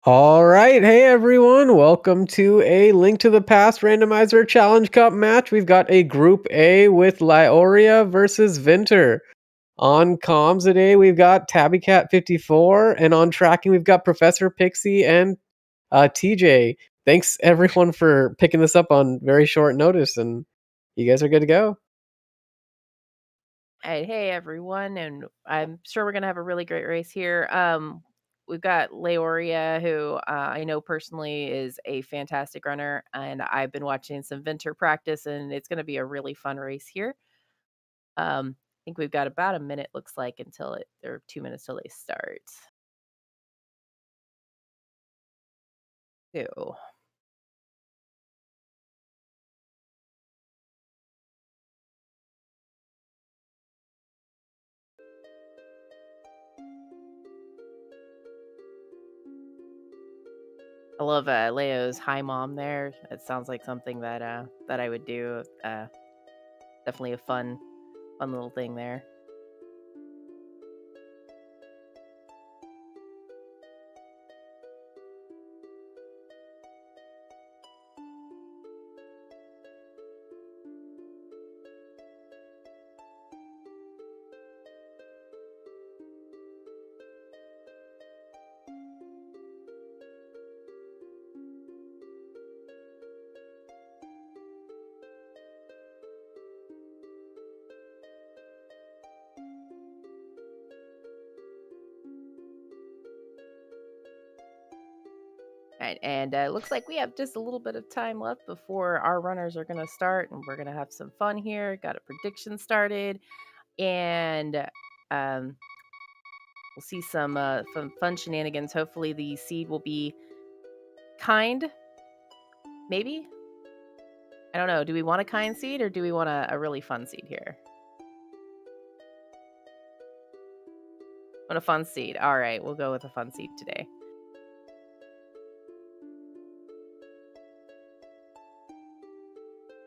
All right. Hey, everyone. Welcome to a Link to the Past Randomizer Challenge Cup match. We've got a Group A with Laoria versus Vinter. On comms today, we've got TabbyCat54. And on tracking, we've got Professor Pixie and TJ. Thanks, everyone, for picking this up on very short notice. And you guys are good to go. Hey everyone, and I'm sure we're gonna have a really great race here. We've got Laoria, who I know personally is a fantastic runner, and I've been watching some Vinter practice, and it's gonna be a really fun race here. I think we've got about a minute, looks like, until or 2 minutes till they start. Ew. I love Leo's hi mom there. It sounds like something that I would do. Definitely a fun little thing there. Right, and it looks like we have just a little bit of time left before our runners are going to start, and we're going to have some fun here. Got a prediction started, and um, we'll see some fun shenanigans. Hopefully, the seed will be kind. Maybe, I don't know. Do we want a kind seed or do we want a really fun seed here? Want a fun seed? All right, we'll go with a fun seed today.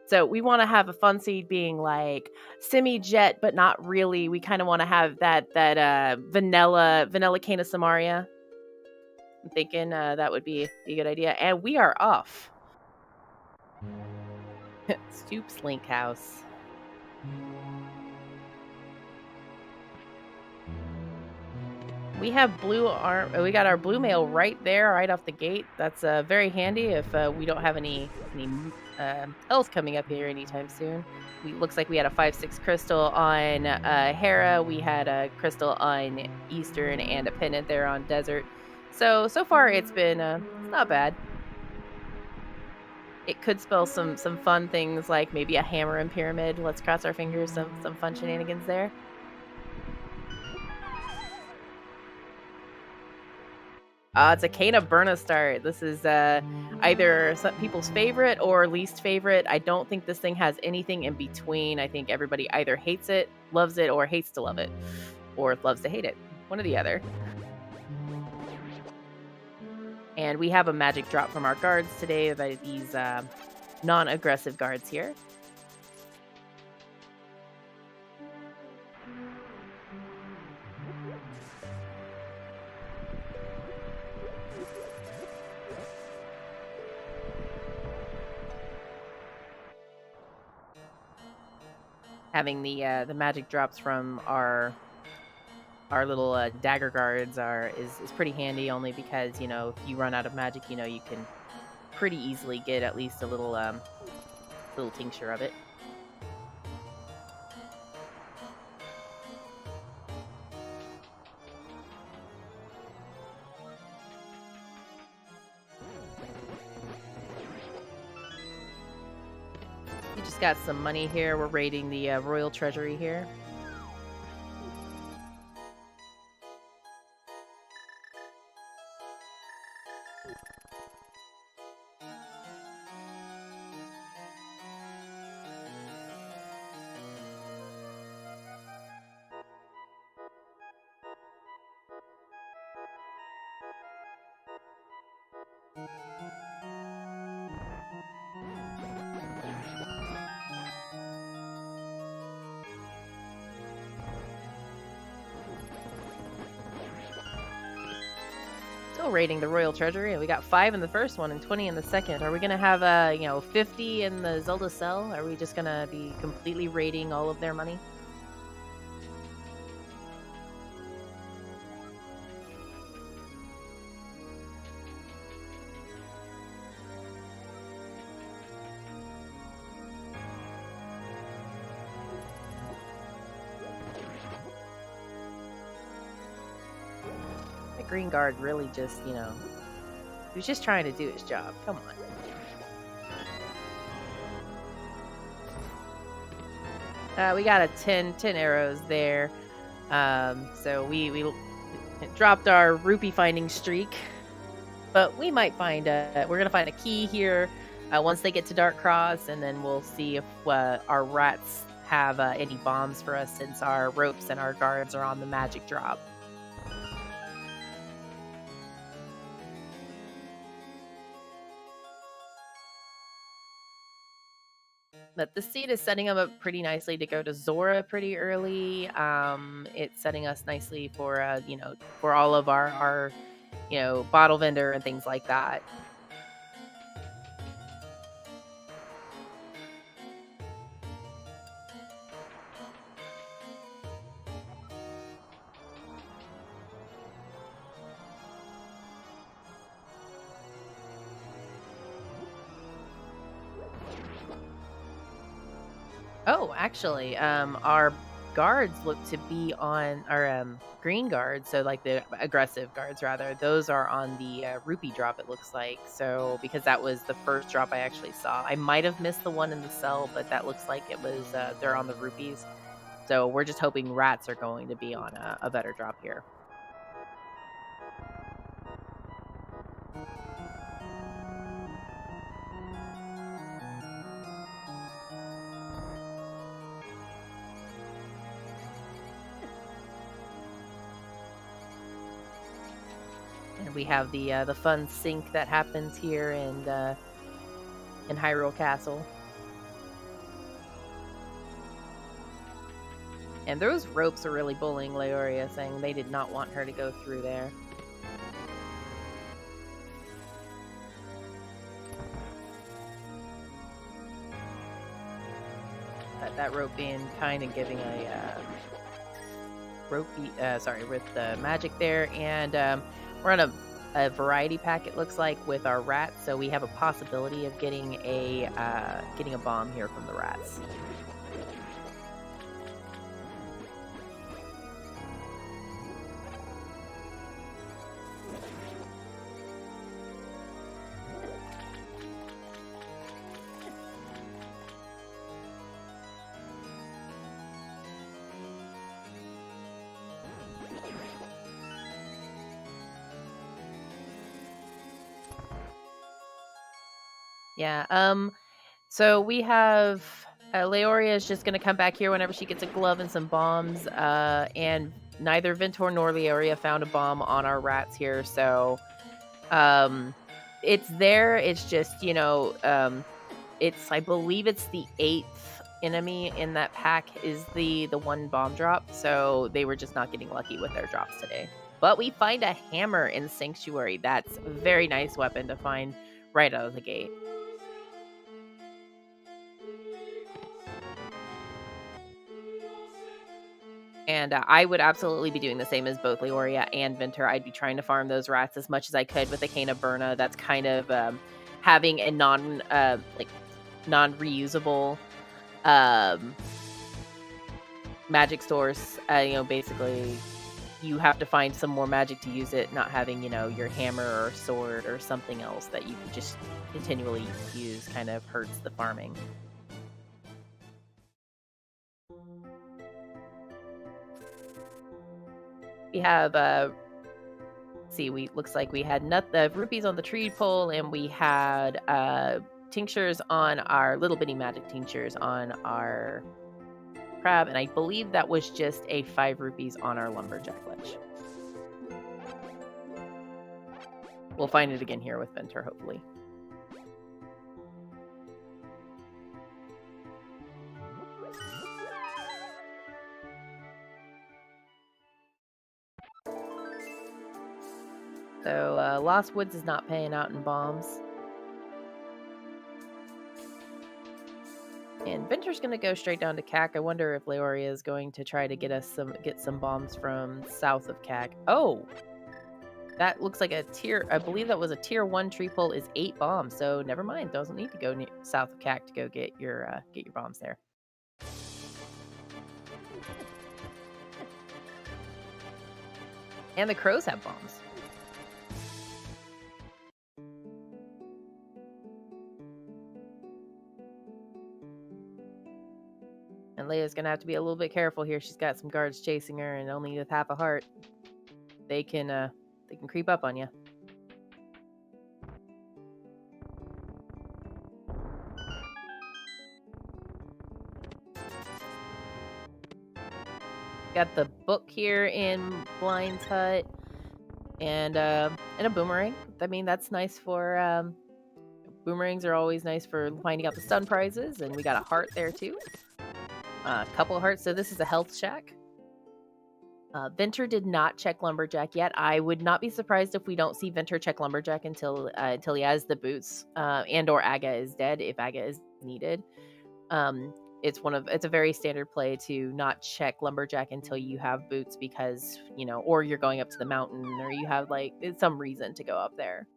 So we want to have a fun seed being like semi-jet, but not really. We kind of want to have that vanilla cane of Samaria. I'm thinking that would be a good idea. And we are off. Stoops Link House. We have we got our blue mail right there, right off the gate. That's very handy if we don't have any else coming up here anytime soon. Looks like we had a 5/6 crystal on Hera. We had a crystal on Eastern and a pennant there on Desert. So far it's been it's not bad. It could spell some fun things like maybe a hammer and pyramid. Let's cross our fingers. Some fun shenanigans there. It's a Kana Burna start. This is either some people's favorite or least favorite. I don't think this thing has anything in between. I think everybody either hates it, loves it, or hates to love it, or loves to hate it. One or the other. And we have a magic drop from our guards today by these non-aggressive guards here. Having the magic drops from our little dagger guards is pretty handy, only because if you run out of magic, you can pretty easily get at least a little tincture of it. We just got some money here. We're raiding the royal treasury here. go, raiding the royal treasury. We got 5 in the first one and 20 in the second. Are we gonna have 50 in the Zelda cell? Are we just gonna be completely raiding all of their money? The green guard really just, he was just trying to do his job. Come on. We got a 10 arrows there. So we dropped our rupee finding streak, but we might find we're gonna find a key here once they get to Dark Cross, and then we'll see if our rats have any bombs for us, since our ropes and our guards are on the magic drop. But the seed is setting them up pretty nicely to go to Zora pretty early. It's setting us nicely for for all of our bottle vendor and things like that. Oh, actually, our guards look to be on our green guards, so like the aggressive guards rather. Those are on the rupee drop, it looks like. So because that was the first drop I actually saw, I might have missed the one in the cell, but that looks like it was they're on the rupees. So we're just hoping rats are going to be on a better drop here. And we have the fun sync that happens here in Hyrule Castle. And those ropes are really bullying Laoria, saying they did not want her to go through there. That rope being kind and giving a with the magic there. And we're on a variety pack, it looks like, with our rats, so we have a possibility of getting a bomb here from the rats. Yeah, so we have Laoria is just gonna come back here whenever she gets a glove and some bombs, and neither Vintor nor Laoria found a bomb on our rats here, so it's there. It's just, I believe it's the 8th enemy in that pack is the one bomb drop, so they were just not getting lucky with their drops today. But we find a hammer in Sanctuary. That's a very nice weapon to find right out of the gate. And I would absolutely be doing the same as both Leoria and Vinter. I'd be trying to farm those rats as much as I could with the Cane of Berna. That's kind of having a non-reusable magic source. Basically, you have to find some more magic to use it. Not having your hammer or sword or something else that you can just continually use kind of hurts the farming. We have looks like we had the rupees on the tree pole, and we had tinctures on our little bitty magic tinctures on our crab, and I believe that was just a 5 rupees on our lumberjack ledge. We'll find it again here with Vinter, hopefully. So Lost Woods is not paying out in bombs. And Vinter's gonna go straight down to CAC. I wonder if Laoria is going to try to get some bombs from south of CAC. Oh, that looks like a tier. I believe that was a tier 1 tree pull is 8 bombs. So never mind. Doesn't need to go south of CAC to go get your bombs there. And the crows have bombs. And Leia's gonna have to be a little bit careful here. She's got some guards chasing her, and only with half a heart, they can creep up on you. Got the book here in Blind's hut, and a boomerang. I mean, that's nice for boomerangs are always nice for finding out the stun prizes, and we got a heart there too. A couple hearts. So this is a health shack. Vinter did not check Lumberjack yet. I would not be surprised if we don't see Vinter check Lumberjack until he has the boots, and or Aga is dead if Aga is needed. It's a very standard play to not check Lumberjack until you have boots because, or you're going up to the mountain or you have some reason to go up there.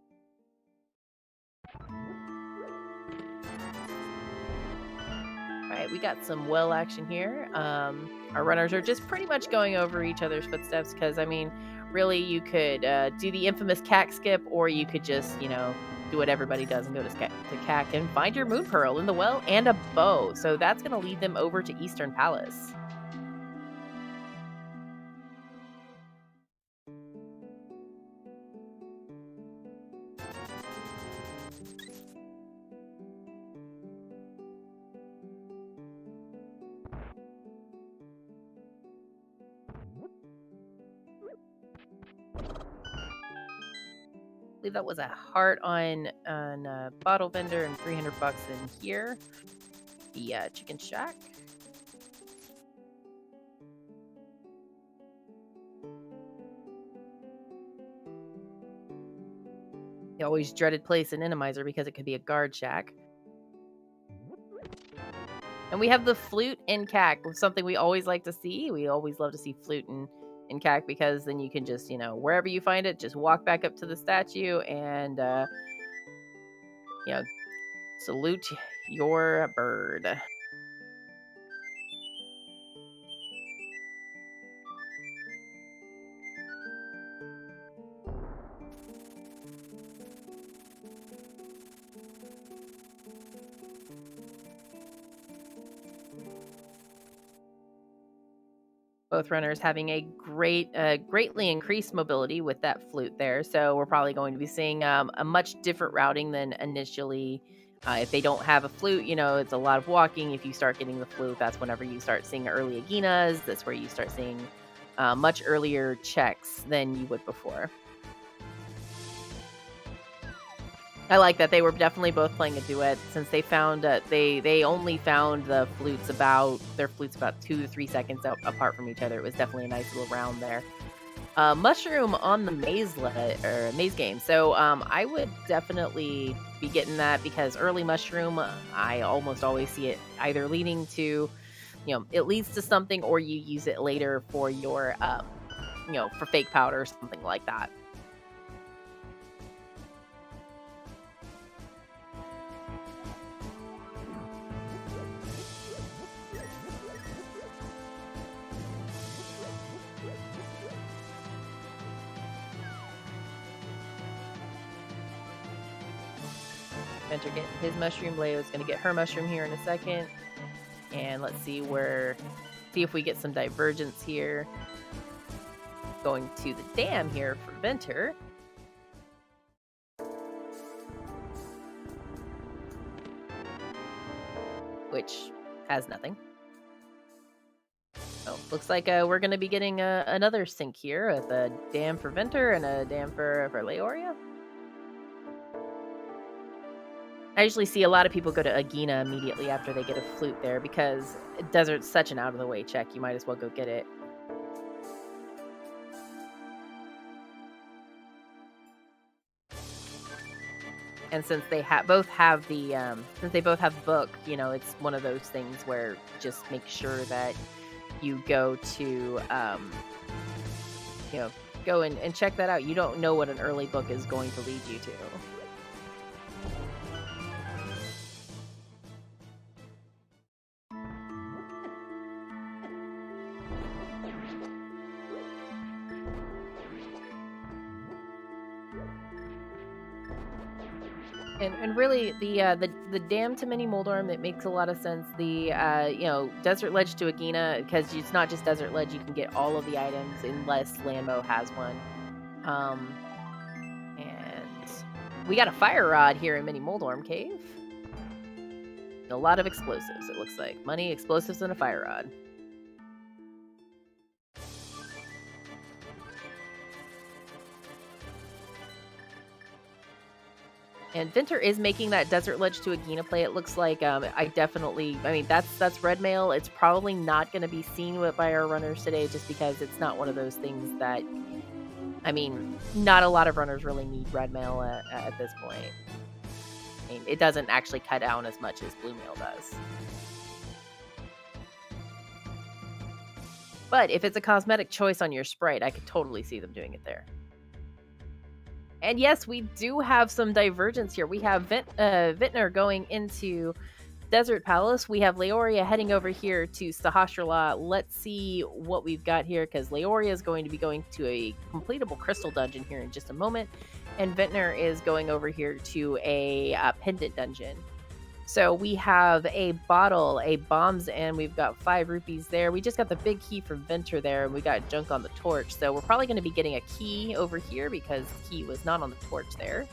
Alright, we got some well action here. Our runners are just pretty much going over each other's footsteps because, I mean, really you could do the infamous CAC skip, or you could just, do what everybody does and go to CAC and find your moon pearl in the well and a bow. So that's going to lead them over to Eastern Palace. I believe that was a heart on Bottle Vendor and $300 in here. The Chicken Shack. The always dreaded place in Randomizer because it could be a guard shack. And we have the flute in CAC, something we always like to see. We always love to see flute in CAC because then you can just, wherever you find it, just walk back up to the statue and, salute your bird. Both runners having a greatly increased mobility with that flute there. So we're probably going to be seeing a much different routing than initially. If they don't have a flute, it's a lot of walking. If you start getting the flute, that's whenever you start seeing early Aginas. That's where you start seeing much earlier checks than you would before. I like that they were definitely both playing a duet since they found they only found their flutes about 2 to 3 seconds apart from each other. It was definitely a nice little round there. Mushroom on the maze game. So I would definitely be getting that because early mushroom, I almost always see it either leading to, it leads to something, or you use it later for your, for fake powder or something like that. Vinter getting his mushroom. Leo's going to get her mushroom here in a second. And let's see if we get some divergence here. Going to the dam here for Vinter. Which has nothing. Oh, looks like we're going to be getting another sync here with a dam for Vinter and a dam for Laoria. I usually see a lot of people go to Agina immediately after they get a flute there because Desert's such an out-of-the-way check. You might as well go get it. And since they both have the since they both have the book, you know, it's one of those things where just make sure that you go to you know, go and check that out. You don't know what an early book is going to lead you to. And really the dam to Mini Moldorm, it makes a lot of sense. The you know, Desert Ledge to Agina, because it's not just Desert Ledge, you can get all of the items unless Lambo has one. And we got a fire rod here in Mini Moldorm Cave. A lot of explosives, it looks like. Money, explosives, and a fire rod. And Vinter is making that Desert Ledge to Agina play. It looks like I mean, that's red mail. It's probably not going to be seen by our runners today, just because it's not one of those things that, I mean, not a lot of runners really need red mail at this point. I mean, it doesn't actually cut down as much as blue mail does. But if it's a cosmetic choice on your sprite, I could totally see them doing it there. And yes, we do have some divergence here. We have Vintner going into Desert Palace. We have Laoria heading over here to Sahasrahla. Let's see what we've got here, because Laoria is going to be going to a completable crystal dungeon here in just a moment, and Vintner is going over here to a pendant dungeon. So we have a bottle, a bombs, and we've got 5 rupees there. We just got the big key from Vinter there, and we got junk on the torch. So we're probably going to be getting a key over here, because the key was not on the torch there.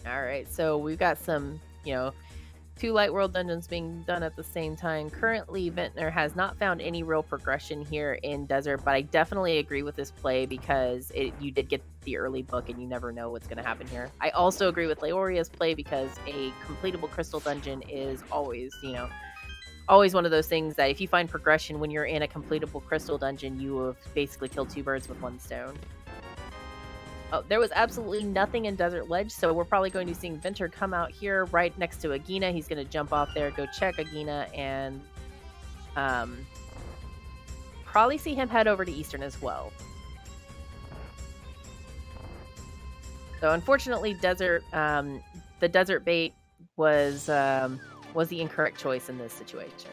All right, so we've got some, you know, 2 Light World dungeons being done at the same time. Currently, Vintner has not found any real progression here in Desert, but I definitely agree with this play, because you did get the early book and you never know what's going to happen here. I also agree with Laoria's play, because a completable crystal dungeon is always, you know, always one of those things that if you find progression when you're in a completable crystal dungeon, you have basically killed 2 birds with 1 stone. Oh, there was absolutely nothing in Desert Ledge, so we're probably going to see Vinter come out here right next to Agina. He's going to jump off there, go check Agina, and probably see him head over to Eastern as well. So unfortunately, the Desert Bait was the incorrect choice in this situation.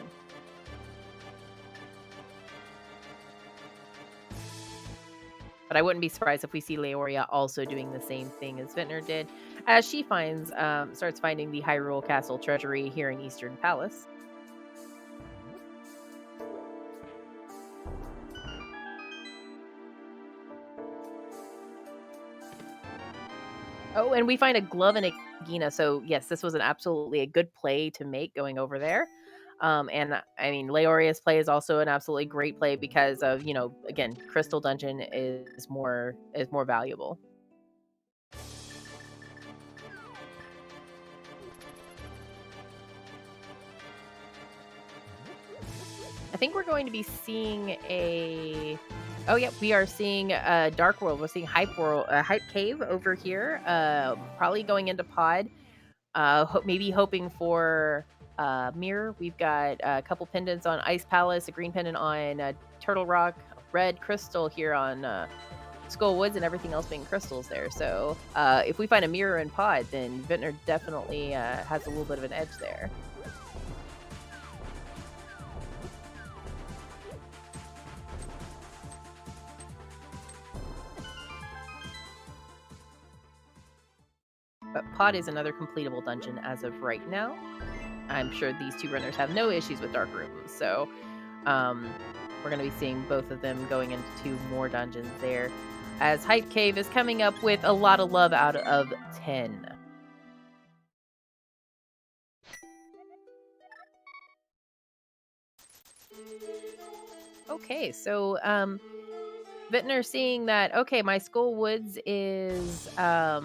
But I wouldn't be surprised if we see Laoria also doing the same thing as Vintner did, as she starts finding the Hyrule Castle treasury here in Eastern Palace. Oh, and we find a glove in Agina. So yes, this was absolutely a good play to make going over there. And I mean, Laoria's play is also an absolutely great play, because of, you know, again, Crystal Dungeon is more valuable. I think we're going to be seeing a. Oh yeah, we are seeing a Dark World. We're seeing Hype Cave over here. Probably going into Pod. Maybe hoping for Mirror. We've got a couple pendants on Ice Palace, a green pendant on Turtle Rock, red crystal here on Skull Woods, and everything else being crystals there. So if we find a Mirror in Pod, then Vintner definitely has a little bit of an edge there. But Pod is another completable dungeon as of right now. I'm sure these 2 runners have no issues with Dark Rooms, so we're going to be seeing both of them going into 2 more dungeons there, as Hype Cave is coming up with a lot of love out of 10. Okay, so Vintner seeing that, okay, my Skull Woods is my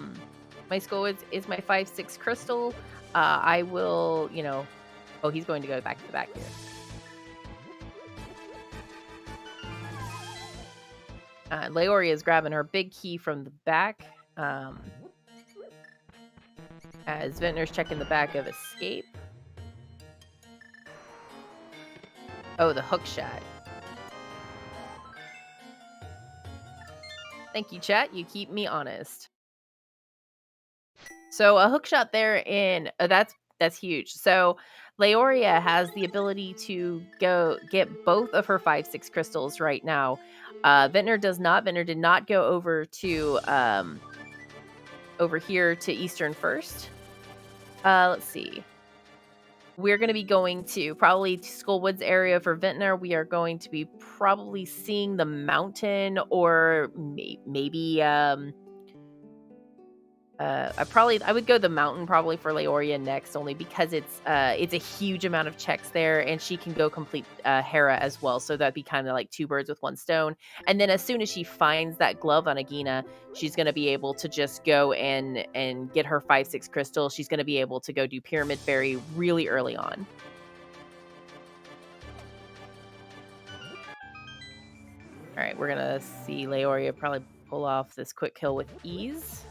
5/6 crystal. I will, oh, he's going to go back to the back here. Laoria is grabbing her big key from the back. As Vintner's checking the back of escape. Oh, the hook shot. Thank you, chat. You keep me honest. So a hook shot there in that's huge. So Laoria has the ability to go get both of her 5/6 crystals right now. Vintner does not. Vintner did not go over to over here to Eastern first. Let's see. We're going to be going to probably Skullwoods area for Vintner. We are going to be probably seeing the mountain, or maybe I would go the mountain probably for Laoria next, only because it's a huge amount of checks there, and she can go complete Hera as well. So that'd be kind of like two birds with one stone. And then as soon as she finds that glove on Agina, she's gonna be able to just go and get her 5/6 crystal. She's gonna be able to go do Pyramid Fairy really early on. All right, we're gonna see Laoria probably pull off this quick kill with ease.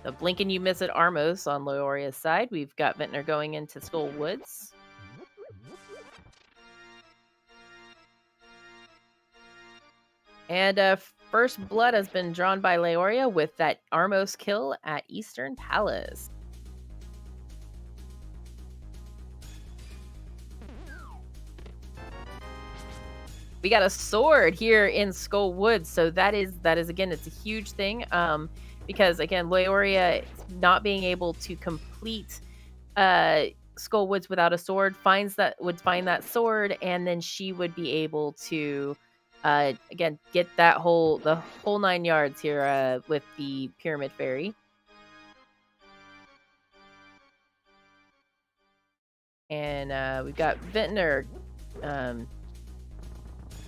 The blink and you miss it Armos on Laoria's side. We've got Vintner going into Skull Woods. And first blood has been drawn by Laoria with that Armos kill at Eastern Palace. We got a sword here in Skull Woods, so that is again, it's a huge thing. Because again, Laoria not being able to complete Skull Woods without a sword would find that sword, and then she would be able to again get the whole 9 yards here with the Pyramid Fairy. And we've got Vintner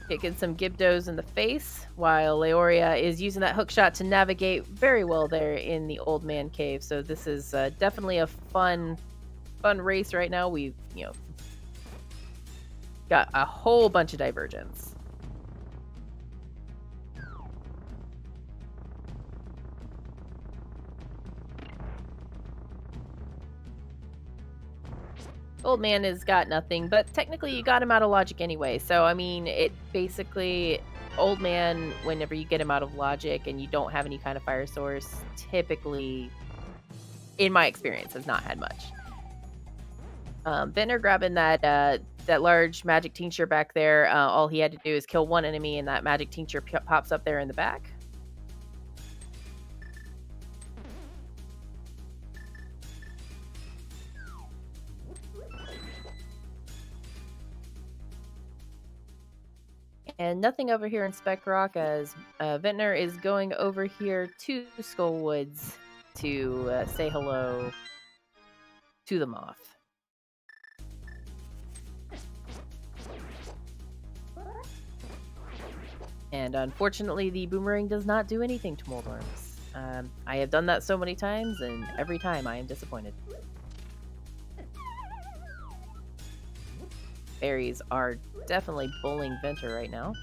kicking some Gibdos in the face, while Laoria is using that hook shot to navigate very well there in the Old Man Cave. So this is definitely a fun race right now. We've, got a whole bunch of divergence. Old Man has got nothing, but technically you got him out of logic anyway. So, I mean, it basically, Old Man, whenever you get him out of logic and you don't have any kind of fire source, typically, in my experience, has not had much. Vintner grabbing that large magic tincture back there. All he had to do is kill one enemy, and that magic tincture pops up there in the back. And nothing over here in Spec Rock, as Vintner is going over here to Skull Woods to say hello to the moth. And unfortunately, the boomerang does not do anything to Moldworms. I have done that so many times, and every time I am disappointed. Fairies are definitely bullying Vinter right now.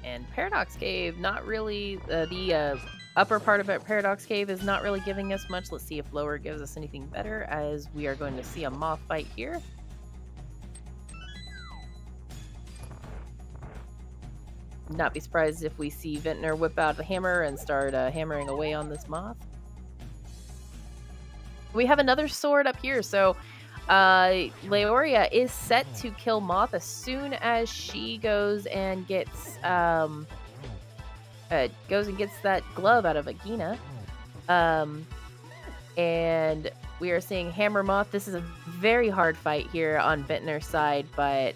And Paradox Cave, not really, the upper part of Paradox Cave is not really giving us much. Let's see if lower gives us anything better, as we are going to see a moth fight here. Not be surprised if we see Vintner whip out the hammer and start hammering away on this moth. We have another sword up here, so Laoria is set to kill Moth as soon as she goes and gets that glove out of Agina. And We are seeing Hammer Moth. This is a very hard fight here on Vintner's side, but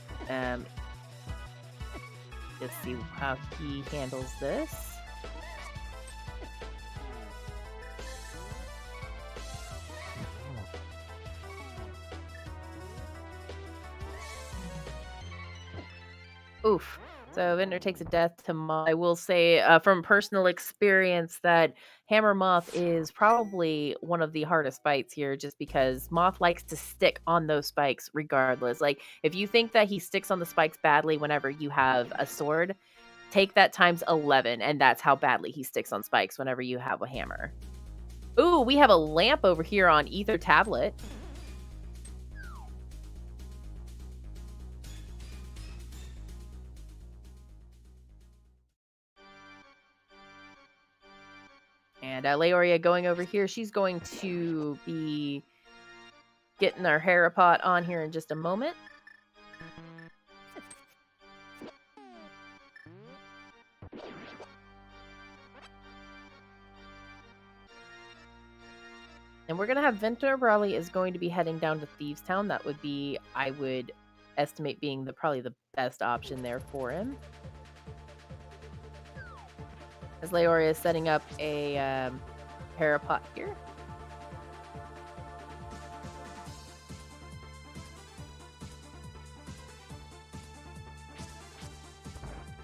let's see how he handles this. Oof. So Vinter takes a death to Moth. I will say from personal experience that Hammer Moth is probably one of the hardest fights here just because Moth likes to stick on those spikes regardless. Like, if you think that he sticks on the spikes badly whenever you have a sword, take that times 11, and that's how badly he sticks on spikes whenever you have a hammer. Ooh, we have a lamp over here on Ether Tablet. And Laoria going over here, she's going to be getting our Harapot on here in just a moment. And we're going to have Vinter probably is going to be heading down to Thieves Town. That would be, I would estimate, being probably the best option there for him. As Laoria is setting up a Harapot here.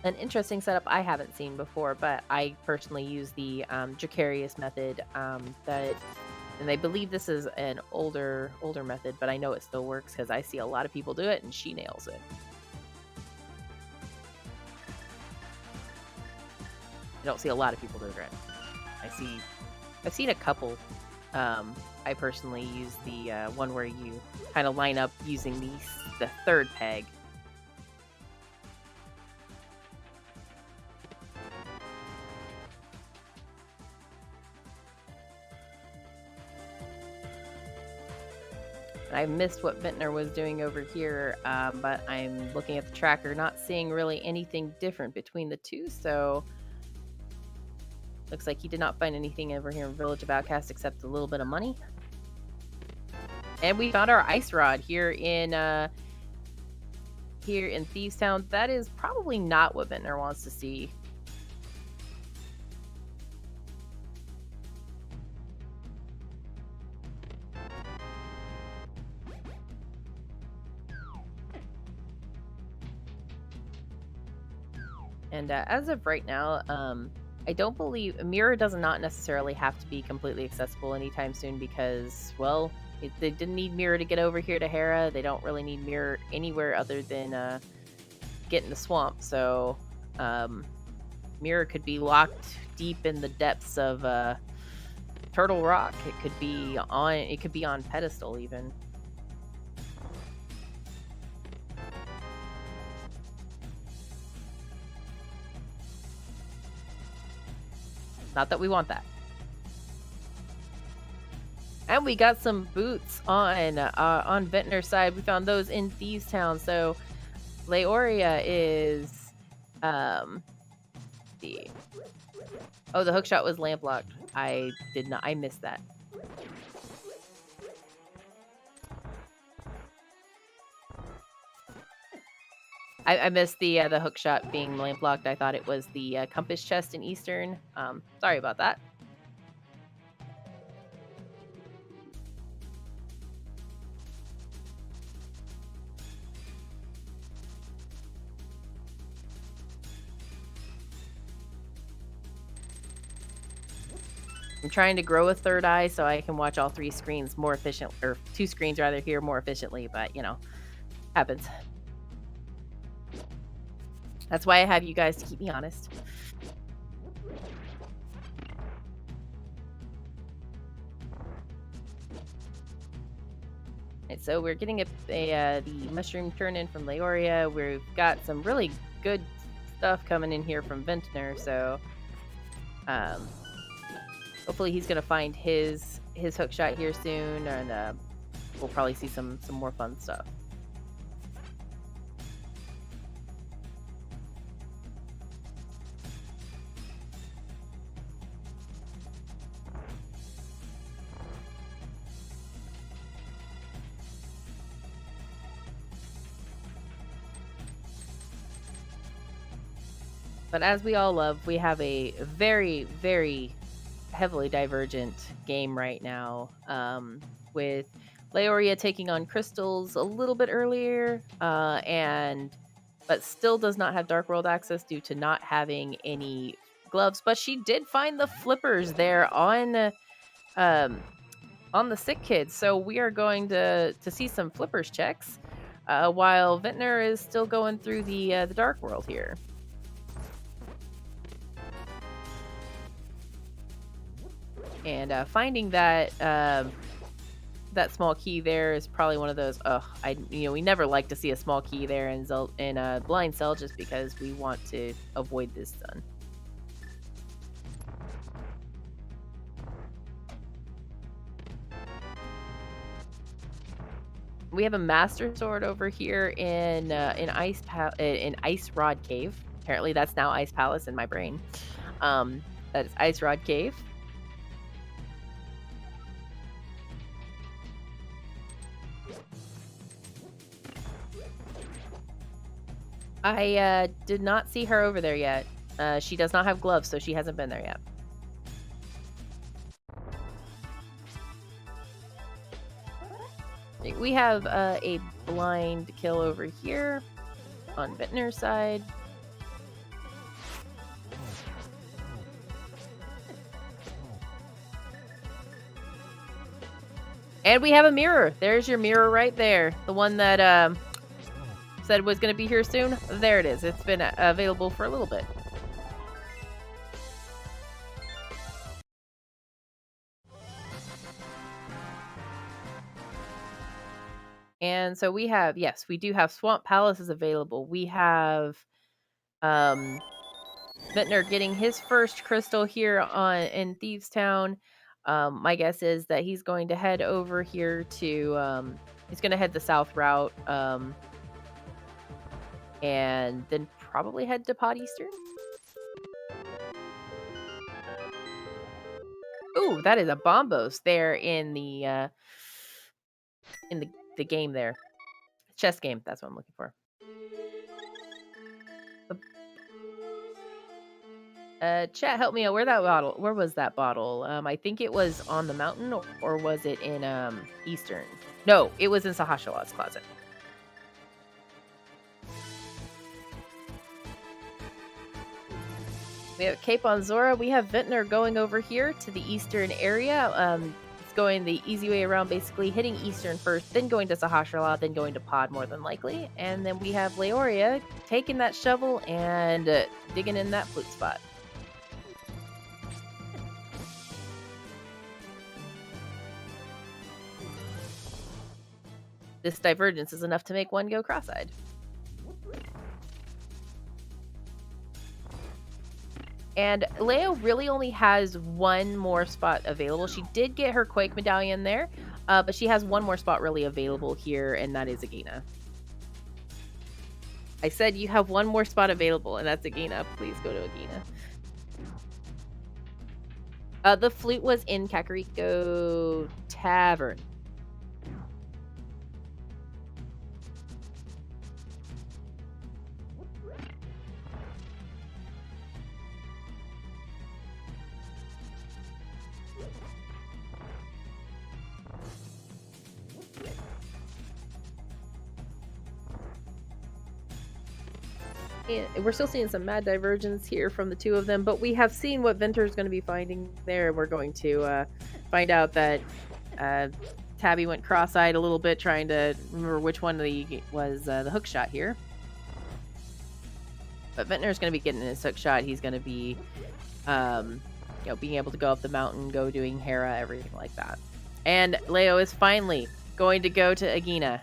An interesting setup I haven't seen before, but I personally use the Dracarius method. And I believe this is an older method, but I know it still works because I see a lot of people do it, and she nails it. I don't see a lot of people do it. I've seen a couple. I personally use the one where you kind of line up using the third peg. I missed what Vintner was doing over here, but I'm looking at the tracker, not seeing really anything different between the two, so looks like he did not find anything over here in Village of Outcast except a little bit of money. And we found our ice rod here in Thieves Town. That is probably not what Vintner wants to see. And as of right now, I don't believe Mirror does not necessarily have to be completely accessible anytime soon because, well, they didn't need Mirror to get over here to Hera. They don't really need Mirror anywhere other than get in the swamp. So Mirror could be locked deep in the depths of Turtle Rock. It could be on pedestal even. Not that we want that. And we got some boots on Vintner's side. We found those in Thieves Town. So Laoria is the hookshot was lamp locked. I missed that. I missed the hookshot being lamp locked. I thought it was the compass chest in Eastern. Sorry about that. I'm trying to grow a third eye so I can watch all 3 screens more efficient, or 2 screens rather, here more efficiently, but you know, happens. That's why I have you guys to keep me honest. Right, so we're getting the mushroom turn in from Laoria. We've got some really good stuff coming in here from Vintner, so hopefully he's gonna find his hookshot here soon, and we'll probably see some more fun stuff. But as we all love, we have a very, very heavily divergent game right now, with Laoria taking on Crystals a little bit earlier, but still does not have Dark World access due to not having any gloves. But she did find the flippers there on the sick kids, so we are going to see some flippers checks, while Vintner is still going through the Dark World here. And finding that that small key there is probably one of those. We never like to see a small key there in Blind Cell, just because we want to avoid this stun. We have a Master Sword over here in Ice Rod Cave. Apparently, that's now Ice Palace in my brain. That is Ice Rod Cave. I did not see her over there yet. She does not have gloves, so she hasn't been there yet. We have a blind kill over here on Vintner's side. And we have a mirror. There's your mirror right there. The one that said was going to be here soon. There it is. It's been available for a little bit. And so we have, yes, we do have Swamp Palaces available. We have Vintner getting his first crystal here in Thieves Town. My guess is that he's going to head over here to he's going to head the south route, and then probably head to Pod Eastern. Ooh, that is a Bombos there in the game there. Chess game, that's what I'm looking for. Chat, help me out. Where was that bottle? I think it was on the mountain, or was it in Eastern? No, it was in Sahashalot's closet. We have Cape on Zora. We have Vintner going over here to the Eastern area. It's going the easy way around, basically hitting Eastern first, then going to Sahashalot, then going to Pod more than likely. And then we have Laoria taking that shovel and digging in that flute spot. This divergence is enough to make one go cross-eyed. And Leo really only has one more spot available. She did get her Quake Medallion there, but she has one more spot really available here, and that is Agina. I said you have one more spot available, and that's Agina. Please go to Agina. The flute was in Kakariko Tavern. We're still seeing some mad divergence here from the two of them, but we have seen what Vinter is going to be finding there. We're going to find out that Tabby went cross-eyed a little bit, trying to remember which one was the hook shot here. But Vintner is going to be getting his hook shot. He's going to be, being able to go up the mountain, go doing Hera, everything like that. And Leo is finally going to go to Agina,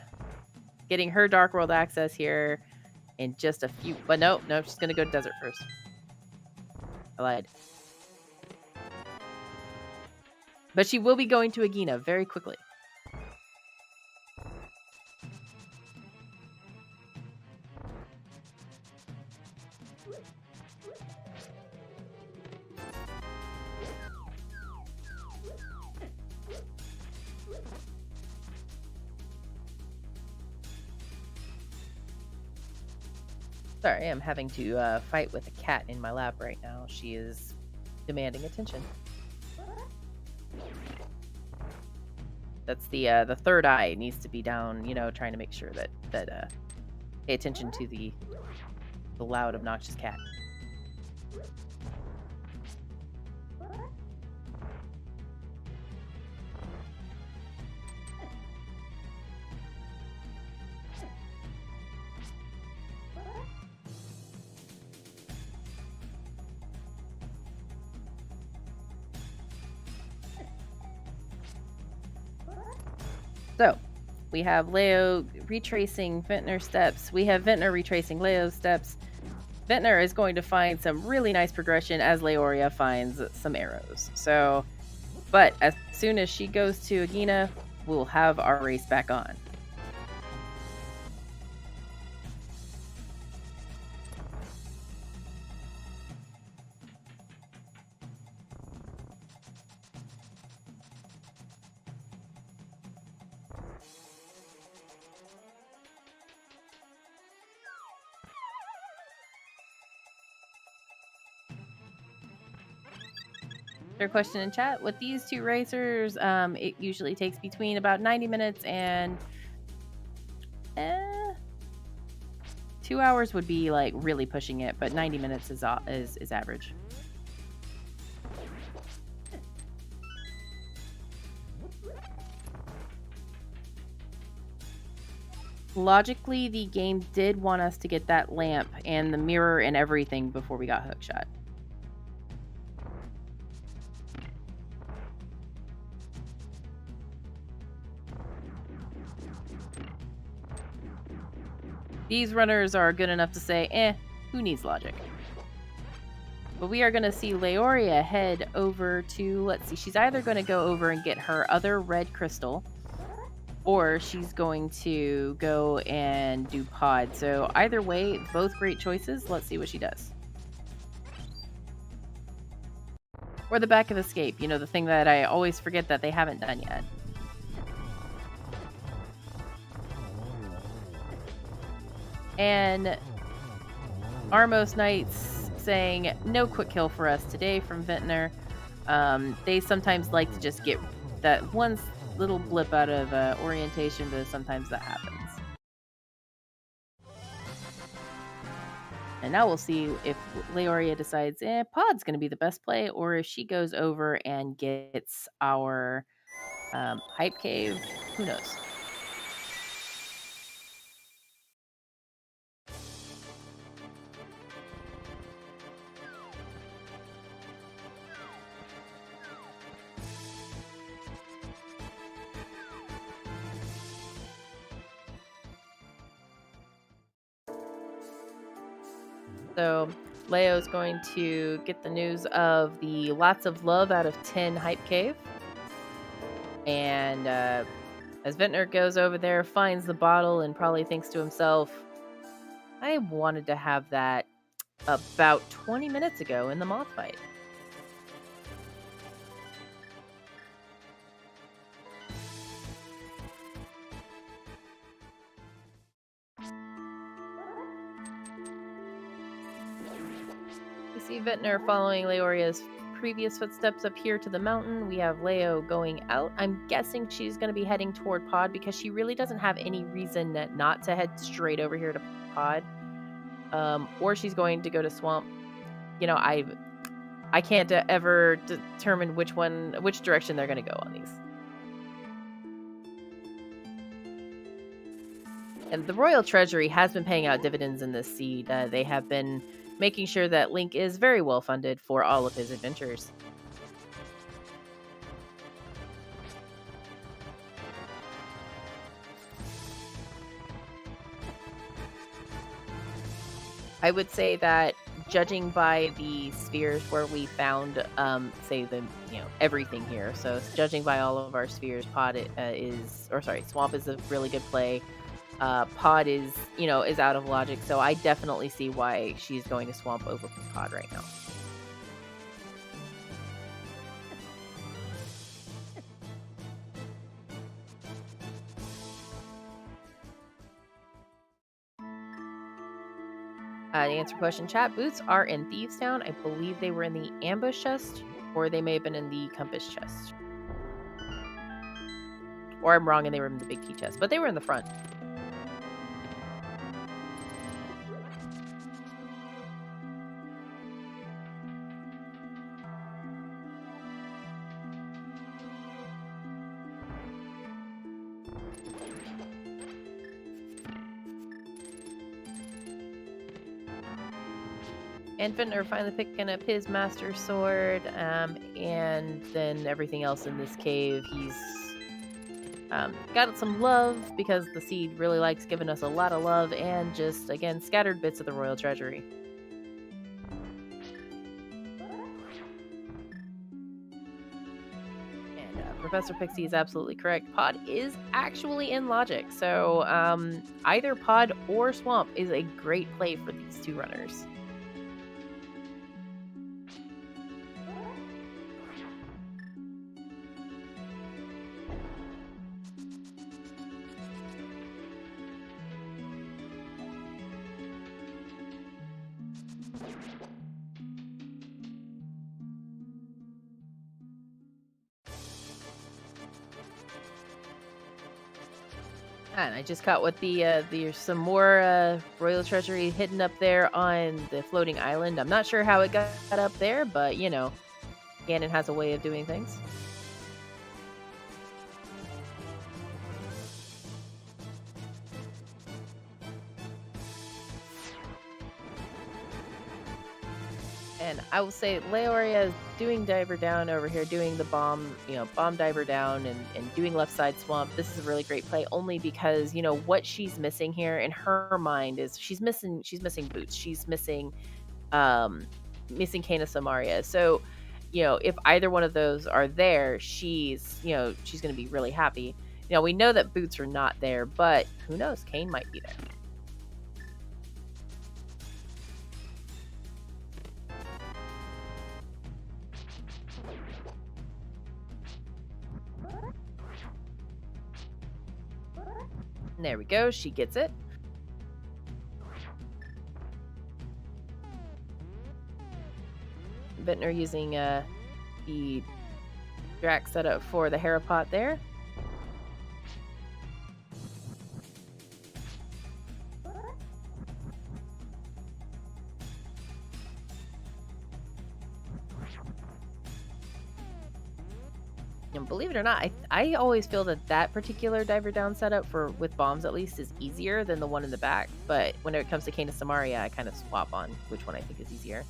getting her Dark World access here. In just a few, but no, she's gonna go to desert first. I lied. But she will be going to Agina very quickly. Sorry, I'm having to fight with a cat in my lap right now. She is demanding attention. That's the third eye needs to be down, trying to make sure that pay attention to the loud, obnoxious cat. So, we have Leo retracing Vintner's steps. We have Vintner retracing Leo's steps. Vintner is going to find some really nice progression as Laoria finds some arrows. So, but as soon as she goes to Agina, we'll have our race back on. Their question in chat: with these two racers, it usually takes between about 90 minutes and 2 hours would be like really pushing it, but 90 minutes is average. Logically, the game did want us to get that lamp and the mirror and everything before we got hookshot. These runners are good enough to say, who needs logic? But we are going to see Laoria head over to, let's see, she's either going to go over and get her other red crystal, or she's going to go and do pod. So either way, both great choices. Let's see what she does. Or the back of escape, the thing that I always forget that they haven't done yet. And Armos Knights saying, no quick kill for us today from Vintner. They sometimes like to just get that one little blip out of orientation, but sometimes that happens. And now we'll see if Laoria decides, pod's going to be the best play, or if she goes over and gets our hype cave. Who knows? So Leo's going to get the news of the lots of love out of 10 hype cave. And as Vintner goes over there, finds the bottle, and probably thinks to himself, I wanted to have that about 20 minutes ago in the moth fight. We see Vintner following Laoria's previous footsteps up here to the mountain. We have Leo going out. I'm guessing she's going to be heading toward pod because she really doesn't have any reason not to head straight over here to pod. Or she's going to go to swamp. I can't ever determine which direction they're going to go on these. And the Royal Treasury has been paying out dividends in this seed. They have been making sure that Link is very well funded for all of his adventures. I would say that judging by the spheres where we found, everything here. So judging by all of our spheres, Swamp is a really good play. Pod is out of logic, so I definitely see why she's going to Swamp over Pod right now. To answer question chat, boots are in Thieves Town. I believe they were in the ambush chest, or they may have been in the compass chest. Or I'm wrong and they were in the big T chest, but they were in the front. And Vinter finally picking up his master sword, and then everything else in this cave. He's got some love because the seed really likes giving us a lot of love, and just, again, scattered bits of the royal treasury. And Professor Pixie is absolutely correct. Pod is actually in logic, so either pod or swamp is a great play for these two runners. And I just caught what there's some more royal treasury hidden up there on the floating island. I'm not sure how it got up there, but you know, Ganon has a way of doing things. And I will say Laoria is doing diver down over here, doing the bomb, bomb diver down and doing left side swamp. This is a really great play only because, what she's missing here in her mind is she's missing boots. She's missing Kana Samaria. So, if either one of those are there, she's going to be really happy. We know that boots are not there, but who knows? Kane might be there. There we go. She gets it. Vintner using the Drac setup for the Harapot there. And believe it or not, I always feel that particular diver down setup with bombs at least is easier than the one in the back. But when it comes to Kana Samaria, I kind of swap on which one I think is easier.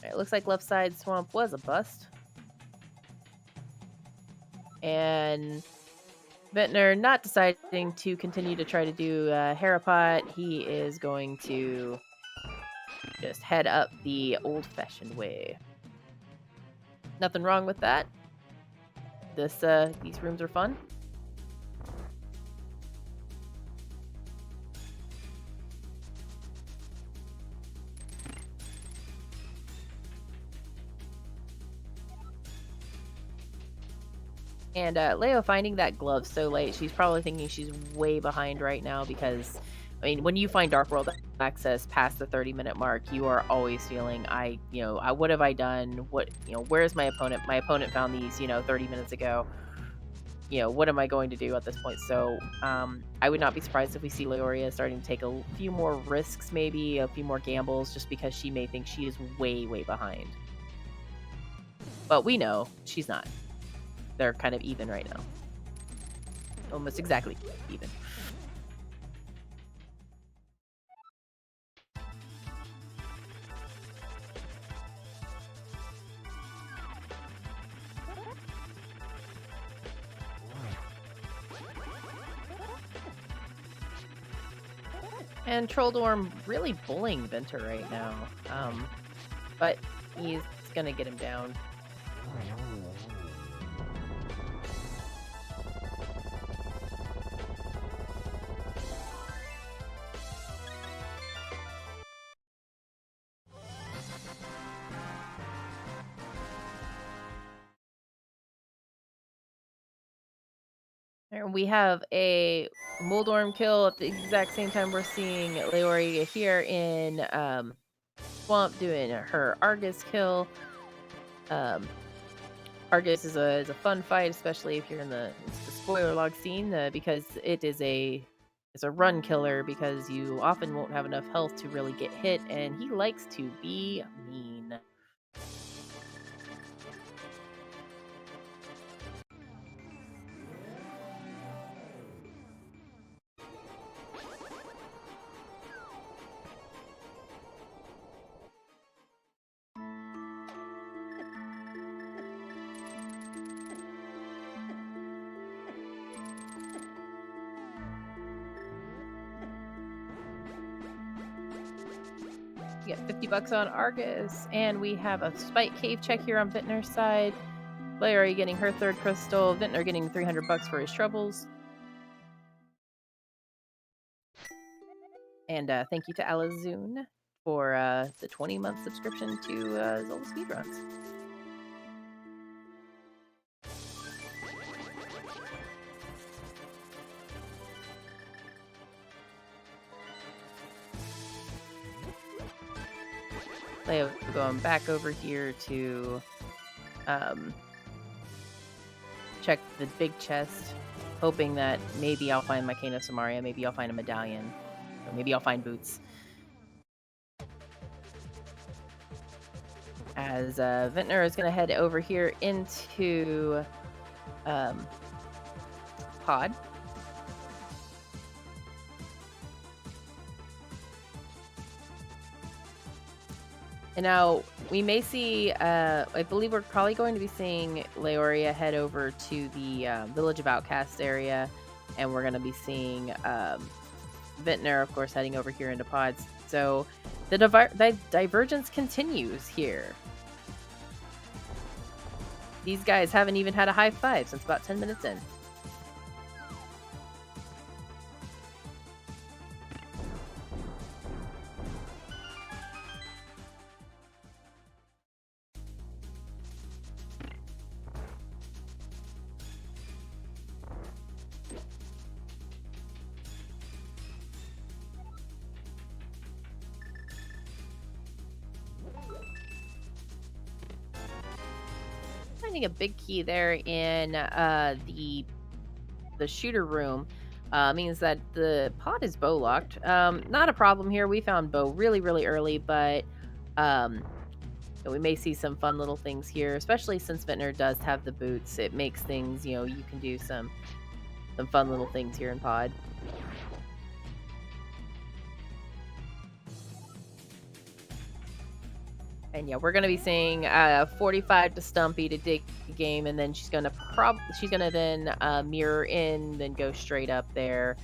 It looks like left side swamp was a bust. And Vintner not deciding to continue to try to do Harapot. He is going to just head up the old-fashioned way. Nothing wrong with that. These rooms are fun. And Leo finding that glove so late, she's probably thinking she's way behind right now because, I mean, when you find Dark World access past the 30-minute mark, you are always feeling, what have I done? Where's my opponent? My opponent found these, 30 minutes ago. What am I going to do at this point? So I would not be surprised if we see Laoria starting to take a few more risks, maybe a few more gambles, just because she may think she is way, way behind. But we know she's not. They're kind of even right now. Almost exactly even. And Trolldorm really bullying Vinter right now. But he's gonna get him down. And we have a Moldorm kill at the exact same time we're seeing Laoria here in Swamp doing her Argus kill. Argus is a fun fight, especially if you're in the spoiler log scene, because it's a run killer because you often won't have enough health to really get hit, and he likes to be mean. We get $50 on Argus, and we have a Spite Cave check here on Vintner's side. Laoria getting her third crystal, Vintner getting $300 for his troubles. And thank you to Alazoon for the 20-month subscription to ZeldaSpeedRuns. Leo going back over here to check the big chest, hoping that maybe I'll find my Cane of Samaria, maybe I'll find a medallion, or maybe I'll find boots. As Vintner is going to head over here into Pod. And now we may see, I believe we're probably going to be seeing Laoria head over to the Village of Outcasts area, and we're going to be seeing Vintner, of course, heading over here into Pods. So the divergence continues here. These guys haven't even had a high five since about 10 minutes in. A big key there in the shooter room means that the pod is bow locked. Not a problem here. We found bow really early, but we may see some fun little things here, especially since Vintner does have the boots. It makes things, you can do some fun little things here in pod. And yeah, we're gonna be seeing 45 to Stumpy to dig the game, and then she's gonna then mirror in, then go straight up there,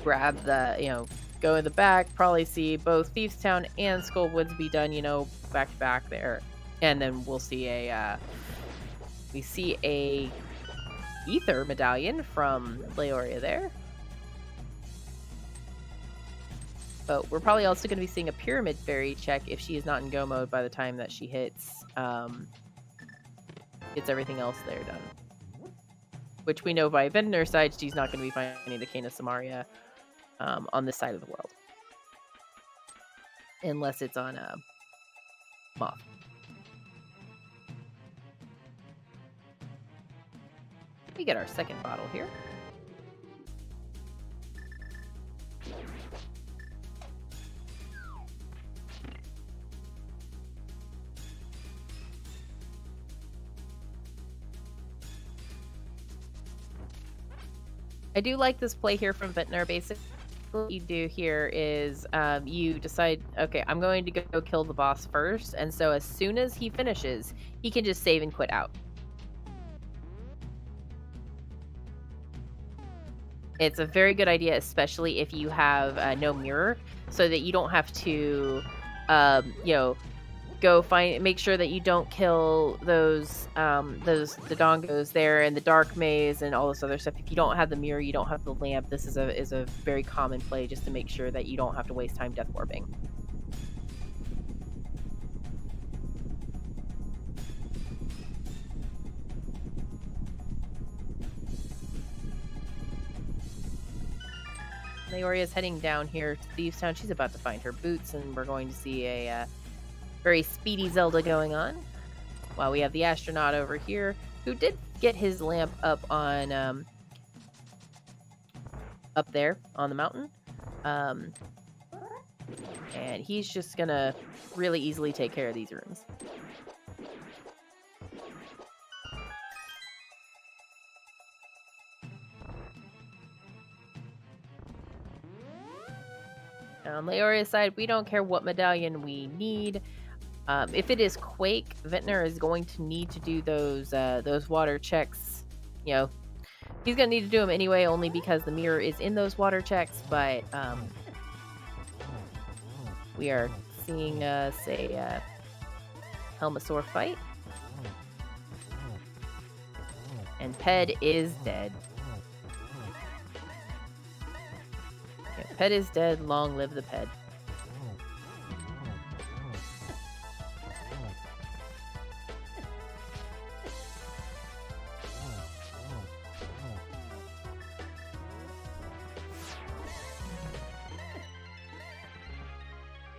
grab the go in the back, probably see both Thieves Town and Skullwoods be done, back to back there, and then we'll see a ether medallion from Laoria there. But we're probably also going to be seeing a Pyramid Fairy check if she is not in go mode by the time that she gets everything else there done. Which we know by Vintner's side, she's not going to be finding the Cane of Samaria on this side of the world. Unless it's on Moth. We get our second bottle here. I do like this play here from Vintner. Basically, what you do here is you decide, okay, I'm going to go kill the boss first, and so as soon as he finishes, he can just save and quit out. It's a very good idea, especially if you have no mirror, so that you don't have to, make sure that you don't kill those the dongos there in the dark maze and all this other stuff. If you don't have the mirror, you don't have the lamp. This is a very common play just to make sure that you don't have to waste time death warping. Laoria is heading down here to Thieves Town. She's about to find her boots, and we're going to see a very speedy Zelda going on. While we have the astronaut over here, who did get his lamp up on up there on the mountain. And he's just gonna really easily take care of these rooms. On Laoria's side, we don't care what medallion we need. If it is Quake, Vintner is going to need to do those water checks. You know, he's gonna need to do them anyway, only because the mirror is in those water checks. But we are seeing a Helmasaur fight, and Ped is dead. Yeah, Ped is dead. Long live the Ped.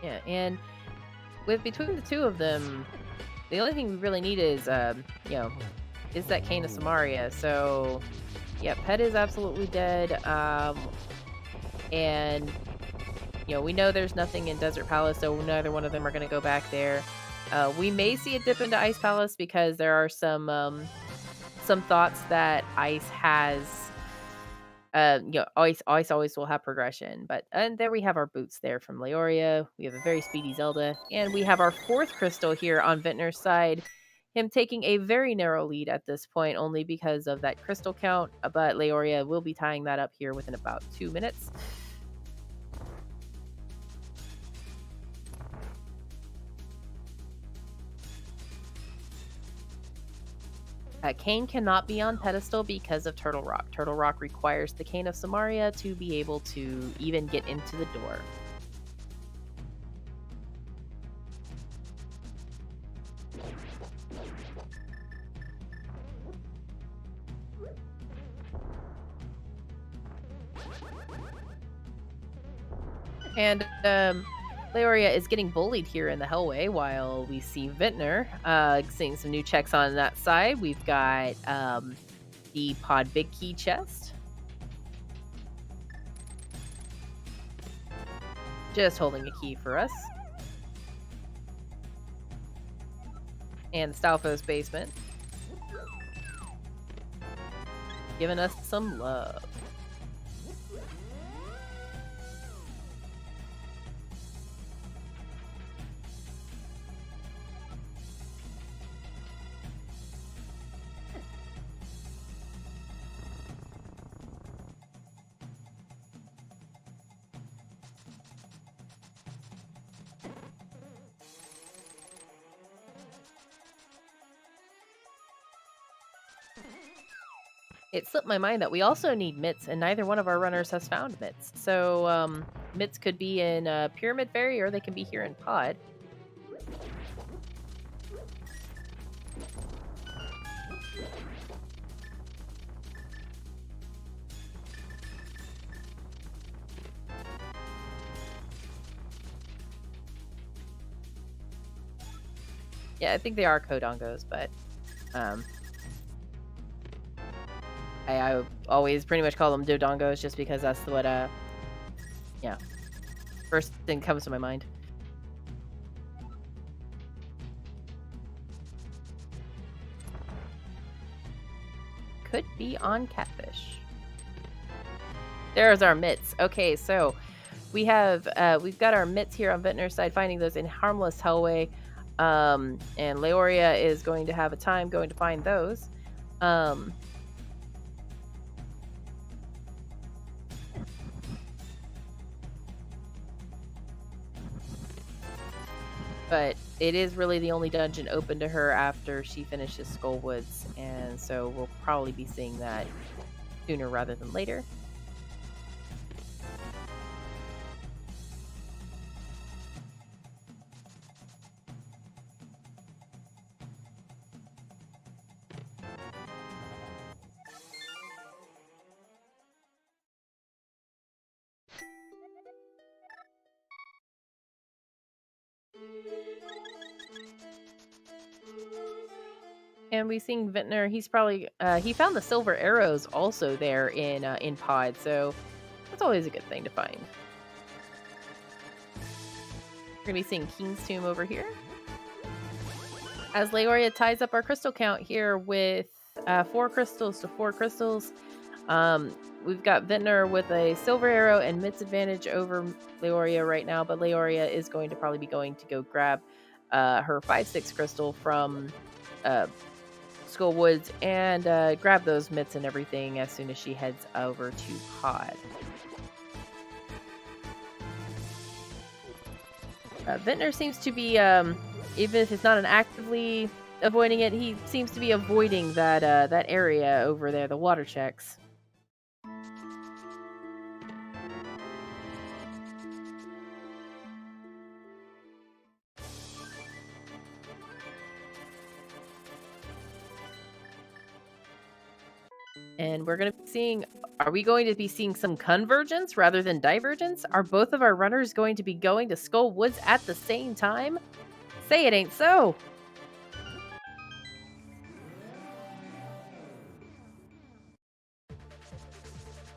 Yeah, and between the two of them, the only thing we really need is, is that Cane of Samaria. So, yeah, Pet is absolutely dead. And, we know there's nothing in Desert Palace, so neither one of them are going to go back there. We may see a dip into Ice Palace because there are some thoughts that Ice has. Ice always will have progression. And there we have our boots there from Laoria. We have a very speedy Zelda. And we have our fourth crystal here on Vintner's side. Him taking a very narrow lead at this point, only because of that crystal count. But Laoria will be tying that up here within about 2 minutes. Cane cannot be on pedestal because of Turtle Rock. Turtle Rock requires the Cane of Samaria to be able to even get into the door. And Laoria is getting bullied here in the hallway while we see Vintner seeing some new checks on that side. We've got the Pod Big Key chest. Just holding a key for us. And the Stalfo's basement. Giving us some love. It slipped my mind that we also need Mitts, and neither one of our runners has found Mitts. So, Mitts could be in Pyramid Fairy, or they can be here in Pod. Yeah, I think they are Kodongos, but I always pretty much call them Dodongos just because that's what first thing comes to my mind. Could be on Catfish. There's our Mitts. Okay, so we've got our Mitts here on Vintner's side, finding those in Harmless Hellway. And Laoria is going to have a time going to find those. But it is really the only dungeon open to her after she finishes Skullwoods, and so we'll probably be seeing that sooner rather than later. And we seeing Vintner, he's probably he found the silver arrows also there in Pod, so that's always a good thing to find. We're gonna be seeing King's Tomb over here. As Laoria ties up our crystal count here with 4 crystals to 4 crystals. We've got Vintner with a silver arrow and Mitt's advantage over Laoria right now, but Laoria is going to probably be going to go grab her 5-6 crystal from Skull Woods and grab those mitts and everything as soon as she heads over to Pod. Vintner seems to be, even if it's not an actively avoiding it, he seems to be avoiding that area over there, the water checks. And we're going to be seeing, are we going to be seeing some convergence rather than divergence? Are both of our runners going to be going to Skull Woods at the same time? Say it ain't so.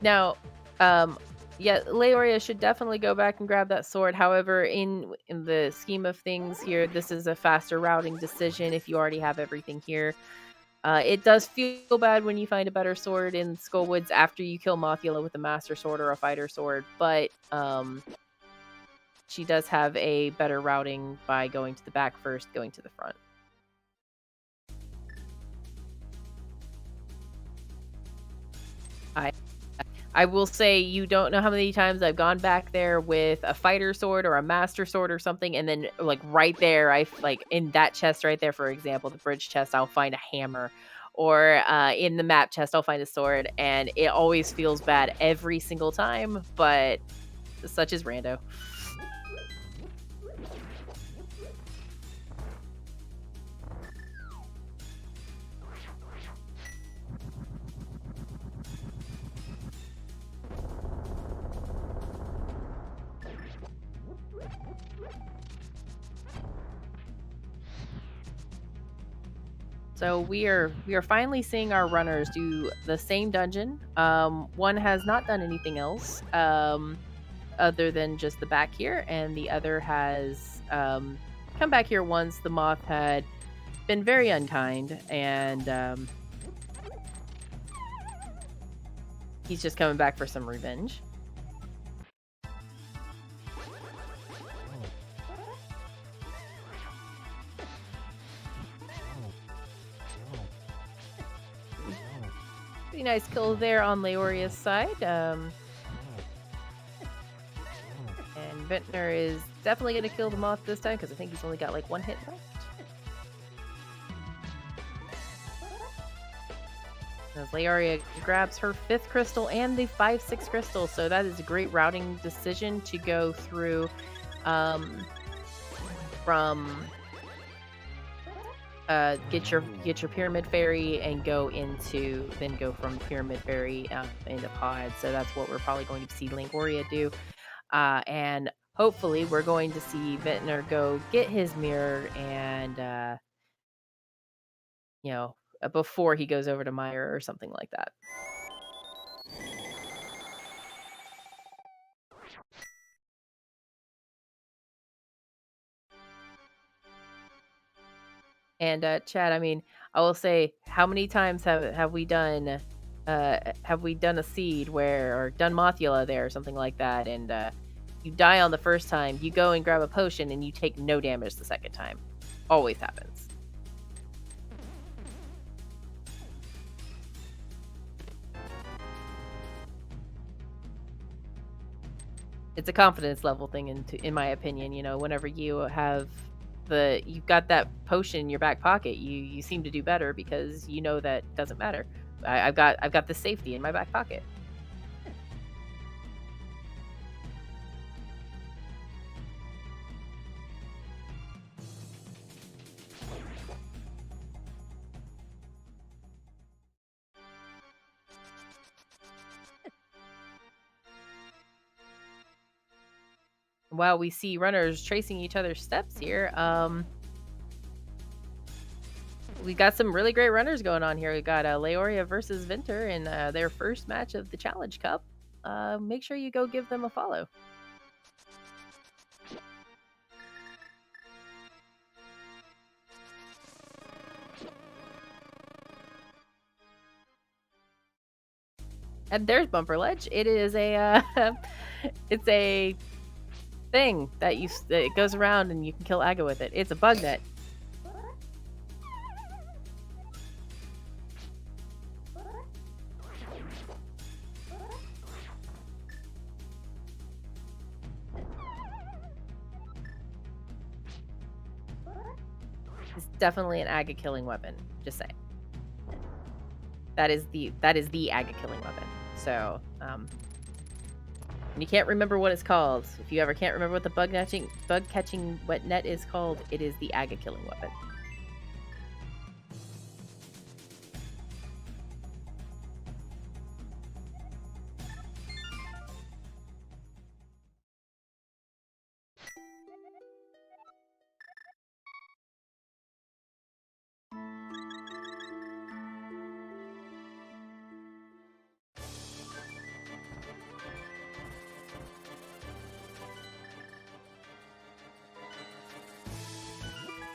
Now, yeah, Laoria should definitely go back and grab that sword. However, in the scheme of things here, this is a faster routing decision if you already have everything here. It does feel bad when you find a better sword in Skull Woods after you kill Mothula with a Master Sword or a Fighter Sword, but she does have a better routing by going to the back first, going to the front. I will say you don't know how many times I've gone back there with a fighter sword or a master sword or something, and then like right there, in that chest right there, for example, the bridge chest, I'll find a hammer, or in the map chest, I'll find a sword, and it always feels bad every single time, but such is Rando. So we are finally seeing our runners do the same dungeon. One has not done anything else other than just the back here, and the other has come back here once. The moth had been very unkind, and he's just coming back for some revenge. Pretty nice kill there on Laoria's side. And Vintner is definitely going to kill the moth this time because I think he's only got like 1 hit left. As Laoria grabs her 5th crystal and the 5-6 crystal, so that is a great routing decision to go through from get your pyramid fairy and go from pyramid fairy into pod. So that's what we're probably going to see Laoria do, and hopefully we're going to see Vintner go get his mirror and before he goes over to Meyer or something like that. And Chad, I mean, I will say, how many times have we done a seed or done Mothula there or something like that, and you die on the first time, you go and grab a potion and you take no damage the second time. Always happens. It's a confidence level thing, in my opinion. Whenever you've got that potion in your back pocket, you seem to do better because you know that it doesn't matter. I've got the safety in my back pocket. While we see runners tracing each other's steps here, we got some really great runners going on here. We got Laoria versus Vinter in their first match of the Challenge Cup. Make sure you go give them a follow. And there's Bumper Ledge. It is a it's a thing that it goes around and you can kill Aga with it. It's a bug net. It's definitely an Aga killing weapon. Just saying. That is the Aga killing weapon. So, and you can't remember what it's called. If you ever can't remember what the bug catching wet net is called, it is the Aga killing weapon.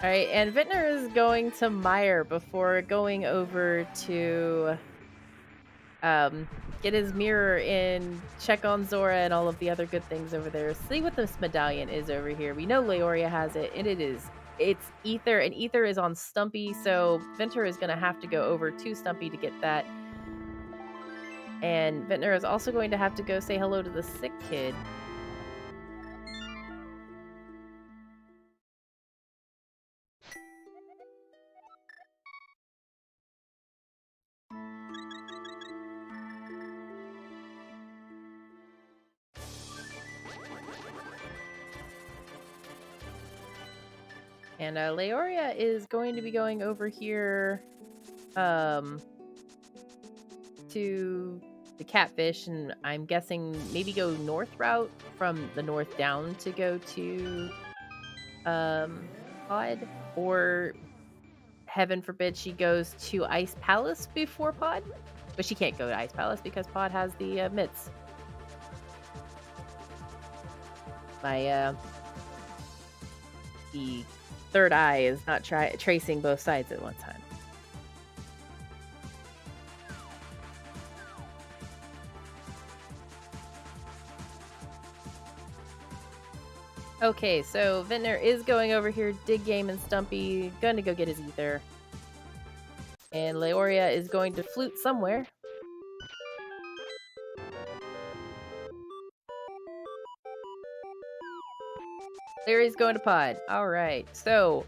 All right, and Vintner is going to Meyer before going over to get his mirror and check on Zora and all of the other good things over there. See what this medallion is over here. We know Laoria has it, and it's Ether, and Ether is on Stumpy, so Vinter is going to have to go over to Stumpy to get that. And Vintner is also going to have to go say hello to the sick kid. And Laoria is going to be going over here to the catfish, and I'm guessing maybe go north route from the north down to go to Pod, or heaven forbid she goes to Ice Palace before Pod, but she can't go to Ice Palace because Pod has the mitts. The third eye is not tracing both sides at one time. Okay, so Vintner is going over here, Dig Game and Stumpy, gonna go get his ether. And Laoria is going to flute somewhere. Larry's going to Pod. Alright, so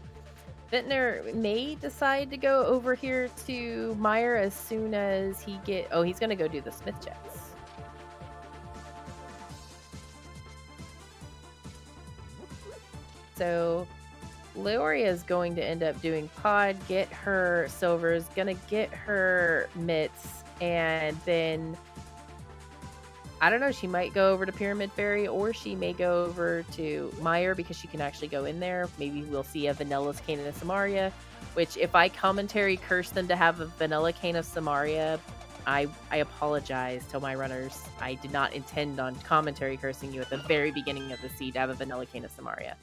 Vintner may decide to go over here to Meyer as soon as he he's gonna go do the Smith checks. So Laoria is going to end up doing Pod, get her silvers, gonna get her mitts, and then I don't know, she might go over to Pyramid Fairy, or she may go over to Meyer because she can actually go in there. Maybe we'll see a Vanilla Cane of Samaria, which if I commentary curse them to have a Vanilla Cane of Samaria, I apologize to my runners. I did not intend on commentary cursing you at the very beginning of the seed to have a Vanilla Cane of Samaria.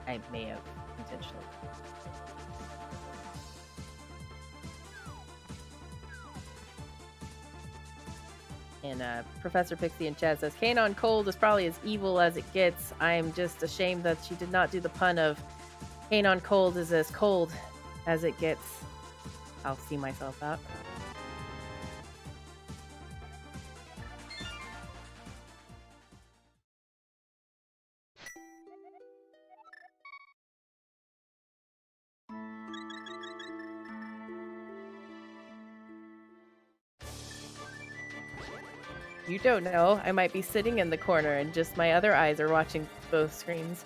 I may have intentionally. And Professor Pixie in chat says, Cane on Cold is probably as evil as it gets. I am just ashamed that she did not do the pun of Cane on Cold is as cold as it gets. I'll see myself out. You don't know. I might be sitting in the corner and just my other eyes are watching both screens.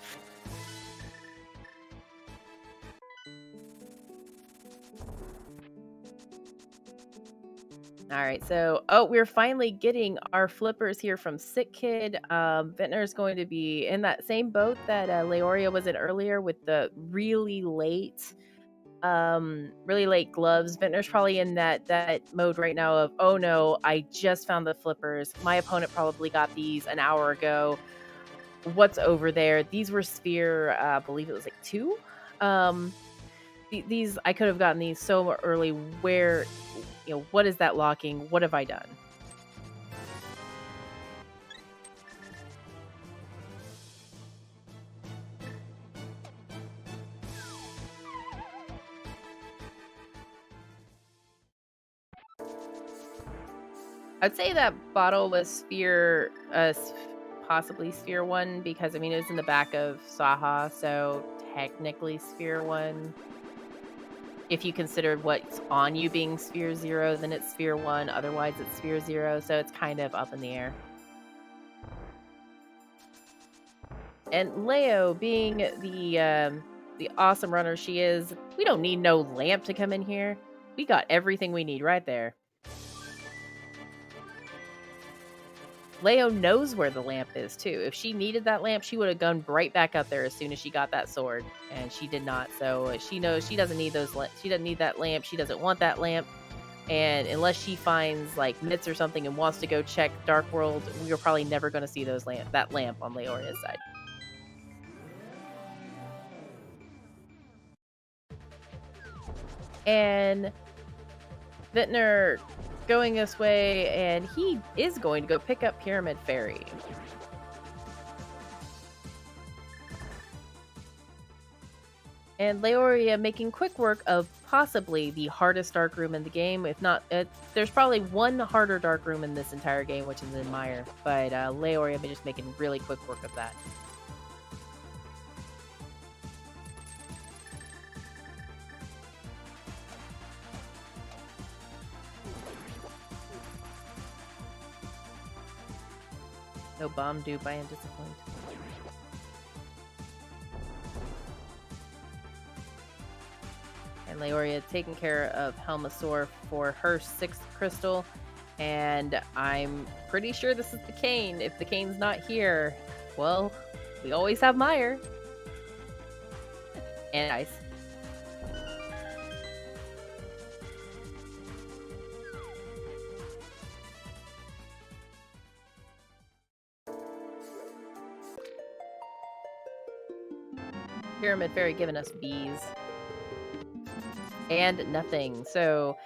All right, so we're finally getting our flippers here from Sick Kid. Vintner is going to be in that same boat that Laoria was in earlier with the really late gloves. Vintner's probably in that mode right now of, oh no, I just found the flippers. My opponent probably got these an hour ago. What's over there? These were sphere, I believe it was like 2. These I could have gotten these so early. Where, what is that locking? What have I done? I'd say that bottle was sphere, possibly sphere 1, because I mean it was in the back of Saha, so technically sphere 1. If you consider what's on you being sphere 0, then it's sphere 1. Otherwise, it's sphere 0. So it's kind of up in the air. And Leo, being the awesome runner she is, we don't need no lamp to come in here. We got everything we need right there. Leo knows where the lamp is too. If she needed that lamp, she would have gone right back up there as soon as she got that sword, and she did not. So she knows she doesn't need she doesn't need that lamp. She doesn't want that lamp. And unless she finds like myths or something and wants to go check Dark World, we are probably never going to see that lamp on Laoria's side. And Vintner going this way, and he is going to go pick up Pyramid Fairy. And Laoria making quick work of possibly the hardest dark room in the game. If not, there's probably one harder dark room in this entire game, which is in Mire. But Laoria just making really quick work of that. No bomb dupe, I am disappointed. And Laoria taking care of Helmasaur for her 6th crystal. And I'm pretty sure this is the cane. If the cane's not here, well, we always have Mire. And ice. Pyramid Fairy giving us bees. And nothing. So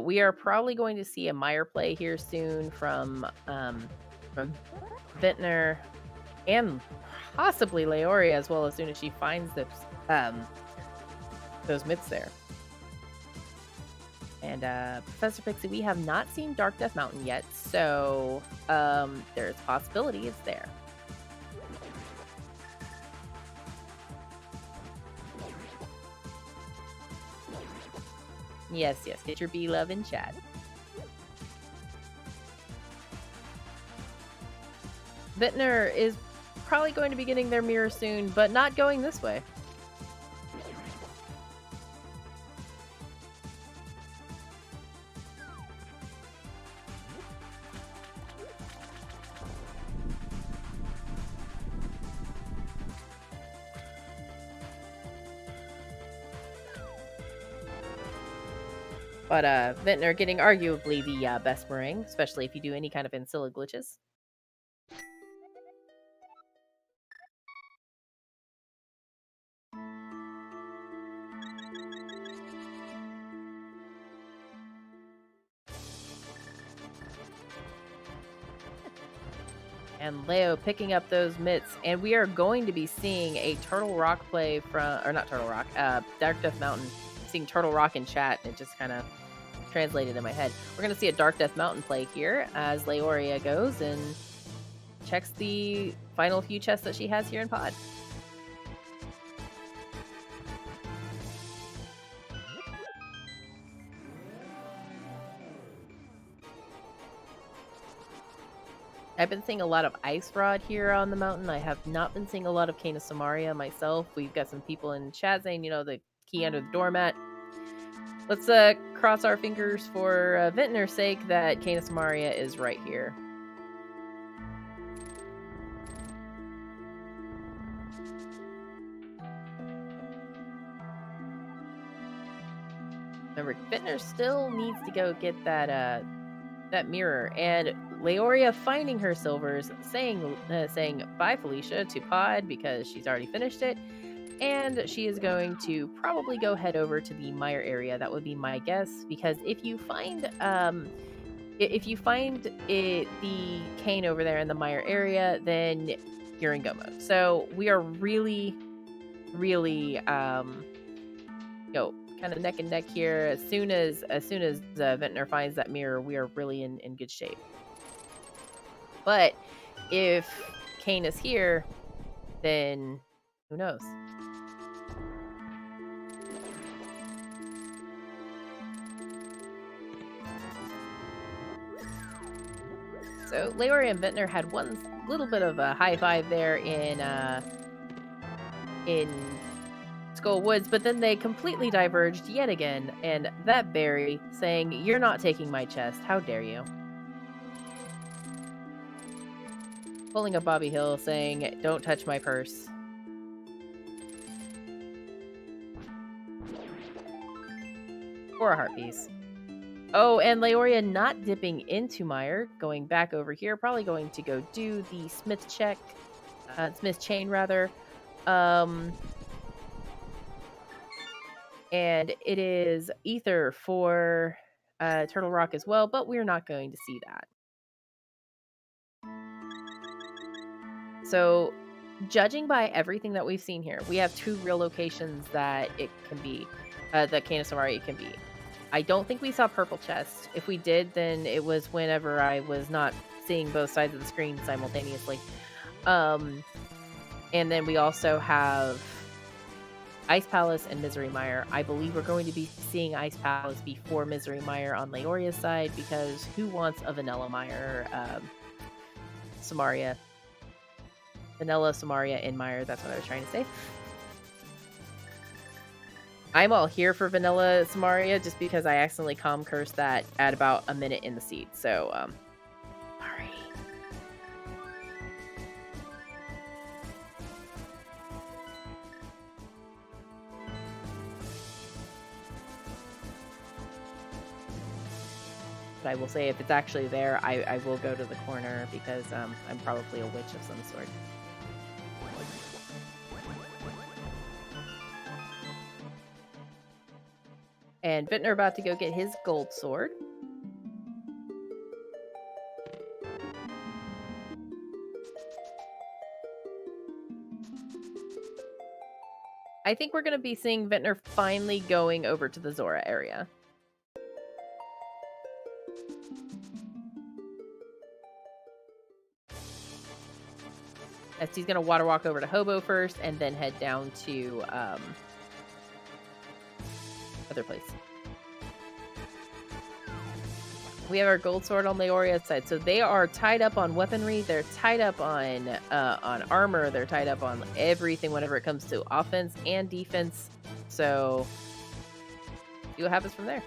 we are probably going to see a Mire play here soon from Vintner and possibly Laoria as well, as soon as she finds those myths there. And Professor Pixie, we have not seen Dark Death Mountain yet, so there's a possibility it's there. Yes, get your bee love in chat. Vintner is probably going to be getting their mirror soon, but not going this way. But Vintner getting arguably the best meringue, especially if you do any kind of Ancilla glitches. And Leo picking up those mitts, and we are going to be seeing a Turtle Rock play from, or not Turtle Rock, Dark Death Mountain. Seeing Turtle Rock in chat, and it just kind of translated in my head. We're going to see a Dark Death Mountain play here as Laoria goes and checks the final few chests that she has here in Pod. I've been seeing a lot of Ice Rod here on the mountain. I have not been seeing a lot of Cane of Samaria myself. We've got some people in chat saying, the key under the doormat. Let's cross our fingers for Vintner's sake that Canis Maria is right here. Remember, Vintner still needs to go get that mirror, and Laoria finding her silvers, saying bye Felicia to Pod because she's already finished it, and she is going to probably go head over to the mire area. That would be my guess, because if you find the cane over there in the mire area, then you're in go mode. So we are really kind of neck and neck here. As soon as Vintner finds that mirror, we are really in good shape. But if Kane is here, then who knows? So Laoria and Vintner had one little bit of a high five there in Skull Woods, but then they completely diverged yet again, and that berry saying, "You're not taking my chest, how dare you?" Pulling a Bobby Hill saying, "Don't touch my purse." Or a heart piece. Oh, and Laoria not dipping into mire, going back over here, probably going to go do the Smith check, Smith chain rather. And it is ether for Turtle Rock as well, but we're not going to see that. So, judging by everything that we've seen here, we have two real locations that it can be, that Canis Maria can be. I don't think we saw purple chest. If we did, then it was whenever I was not seeing both sides of the screen simultaneously. And then we also have Ice Palace and Misery Mire. I believe we're going to be seeing Ice Palace before Misery Mire on Laoria's side, because who wants a Vanilla Mire Samaria? Vanilla Samaria in Mire, that's what I was trying to say. I'm all here for Vanilla Samaria just because I accidentally calm cursed that at about a minute in the seed. So, sorry. But I will say, if it's actually there, I will go to the corner because I'm probably a witch of some sort. And Vintner about to go get his gold sword. I think we're going to be seeing Vintner finally going over to the Zora area. As he's going to water walk over to Hobo first and then head down to other place. We have our gold sword on Laoria's side. So they are tied up on weaponry. They're tied up on armor. They're tied up on everything whenever it comes to offense and defense. So see what happens from there.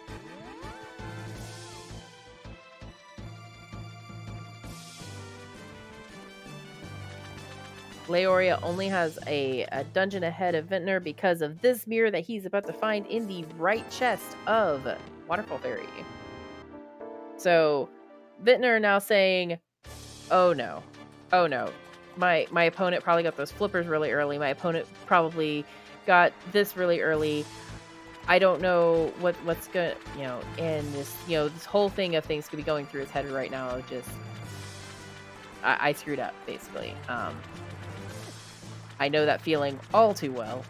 Laoria only has a dungeon ahead of Vintner because of this mirror that he's about to find in the right chest of Waterfall Fairy. So Vintner now saying, "Oh no, oh no, my opponent probably got those flippers really early. My opponent probably got this really early. I don't know what's gonna, and this, this whole thing of things could be going through his head right now. Just I screwed up basically. I know that feeling all too well."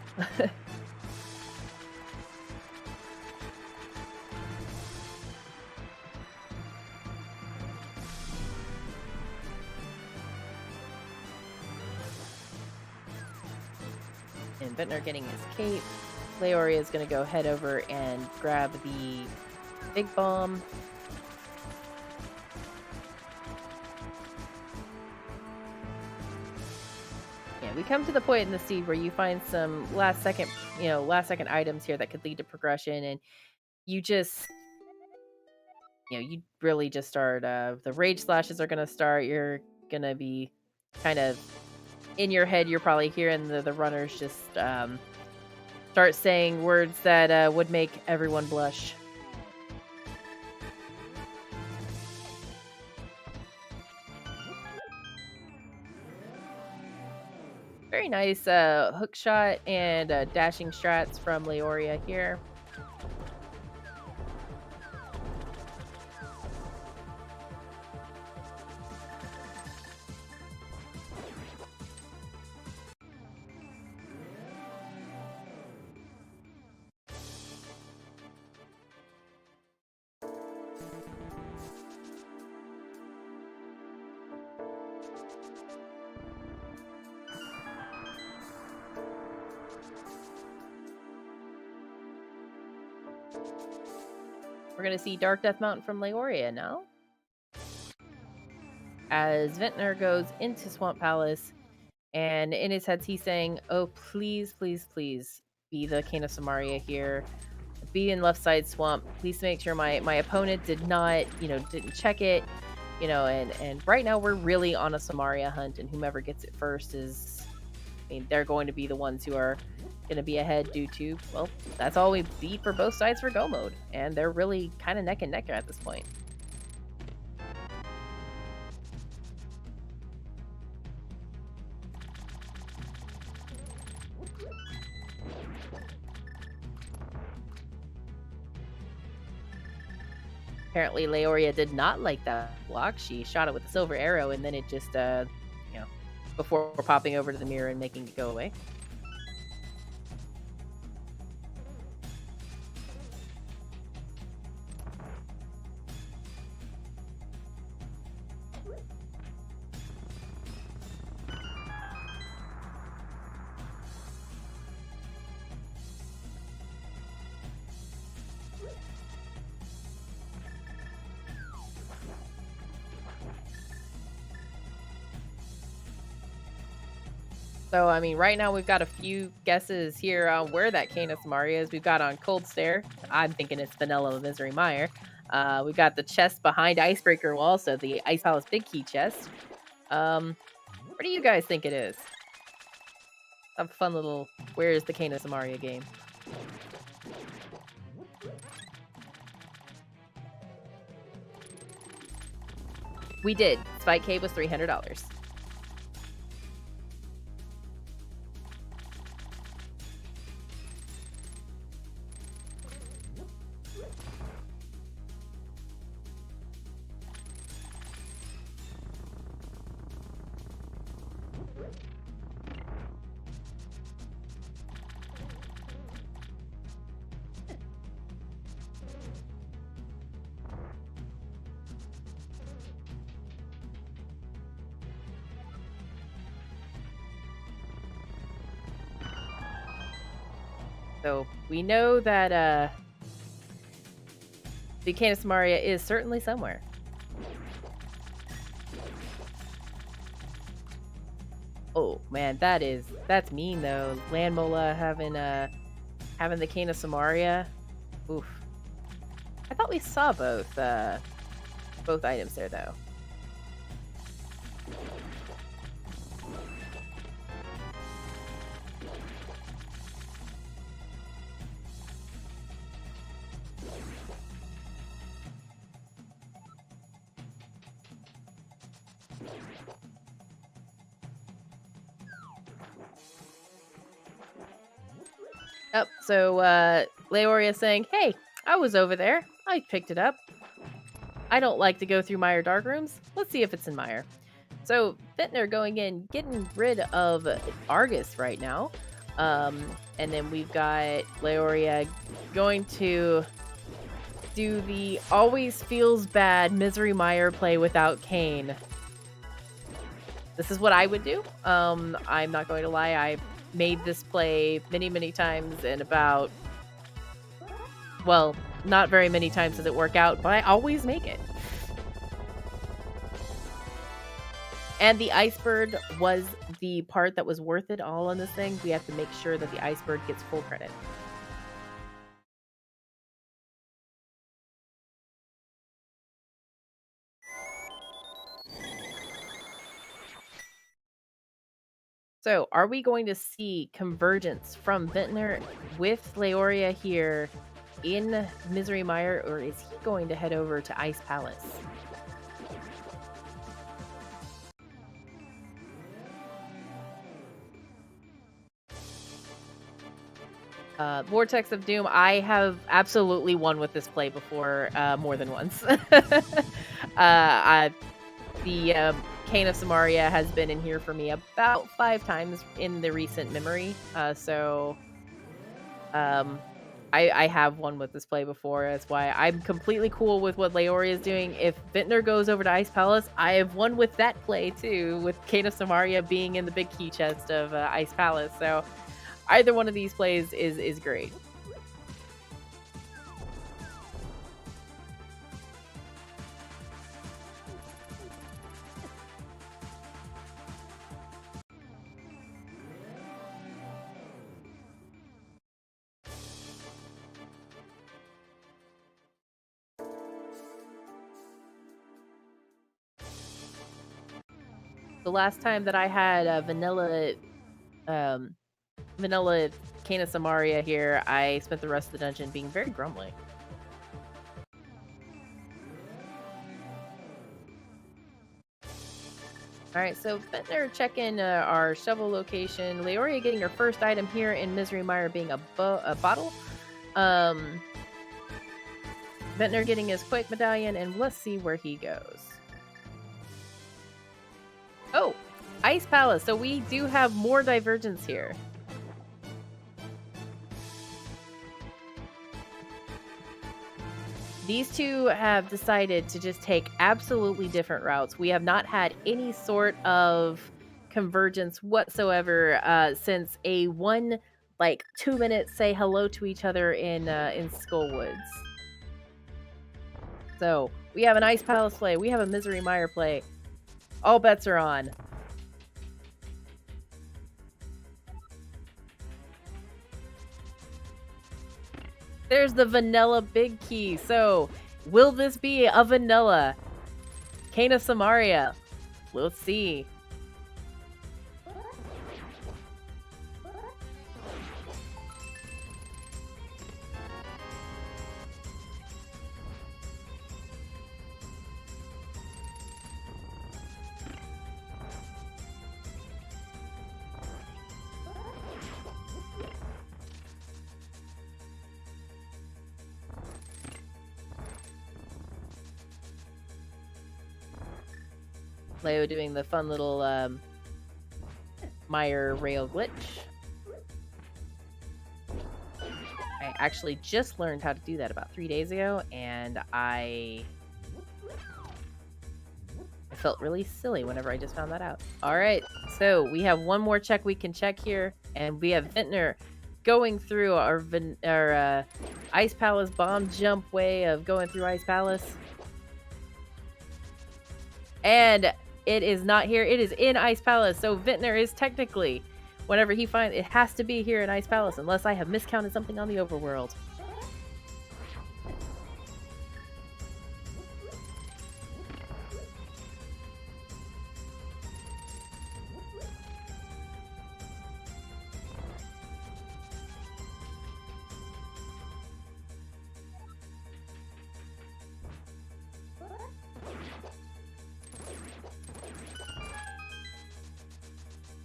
And Vintner getting his cape. Laoria is going to go head over and grab the big bomb. We come to the point in the seed where you find some last second items here that could lead to progression, and you just, you really just start, the rage slashes are gonna start. You're gonna be kind of in your head. You're probably hearing the runners just, start saying words that, would make everyone blush. Very nice, hook shot and, dashing strats from Laoria here. We're gonna see Dark Death Mountain from Laoria now. As Vintner goes into Swamp Palace, and in his head he's saying, "Oh, please, please, please, be the King of Samaria here. Be in left side swamp. Please make sure my opponent didn't check it. And right now we're really on a Samaria hunt, and whomever gets it first they're going to be the ones who are going to be ahead due to, well, that's all we beat for both sides for go mode, and they're really kind of neck and neck at this point. Apparently, Laoria did not like that block. She shot it with a silver arrow, and then it just, before popping over to the mirror and making it go away. So, I mean, right now we've got a few guesses here on where that Canis Samaria is. We've got on Cold Stare. I'm thinking it's Vanilla Misery Mire. We've got the chest behind Icebreaker Wall, so the Ice Palace Big Key chest. Where do you guys think it is? A fun little where is the Canis Samaria game. We did. Spike Cave was $300. So we know that the Canis Samaria is certainly somewhere. Oh man, that's mean though. Landmola having the Canis Samaria. Oof. I thought we saw both items there though. Yep, so Laoria saying, "Hey, I was over there. I picked it up. I don't like to go through Mire dark rooms. Let's see if it's in Mire." So Vintner going in, getting rid of Argus right now. And then we've got Laoria going to do the always feels bad Misery Mire play without Kane. This is what I would do. I'm not going to lie. I've made this play many, many times, and about, well, not very many times does it work out, but I always make it. And the Icebird was the part that was worth it all on this thing. We have to make sure that the Icebird gets full credit. So, are we going to see convergence from Vintner with Laoria here in Misery Mire, or is he going to head over to Ice Palace? Vortex of Doom, I have absolutely won with this play before, more than once. The Cane of Samaria has been in here for me about 5 times in the recent memory. I have won with this play before. That's why I'm completely cool with what Laoria is doing. If Vintner goes over to Ice Palace, I have won with that play too, with Cane of Samaria being in the big key chest of Ice Palace. So either one of these plays is great. The last time that I had vanilla Cane of Samaria here, I spent the rest of the dungeon being very grumbly. Alright, so Ventnor checking our shovel location. Laoria getting her first item here in Misery Mire being a bottle. Ventnor getting his Quake Medallion, and let's see where he goes. Oh, Ice Palace. So we do have more divergence here. These two have decided to just take absolutely different routes. We have not had any sort of convergence whatsoever since a 2-minute say hello to each other in Skullwoods. So we have an Ice Palace play. We have a Misery Mire play. All bets are on. There's the vanilla big key. So, will this be a vanilla Cane of Samaria? We'll see. Leo doing the fun little Mire rail glitch. I actually just learned how to do that about 3 days ago, and I felt really silly whenever I just found that out. All right, so we have one more check we can check here, and we have Vintner going through our Ice Palace bomb jump way of going through Ice Palace. And it is not here. It is in Ice Palace. So Vintner is technically, whenever he finds it, has to be here in Ice Palace, unless I have miscounted something on the overworld.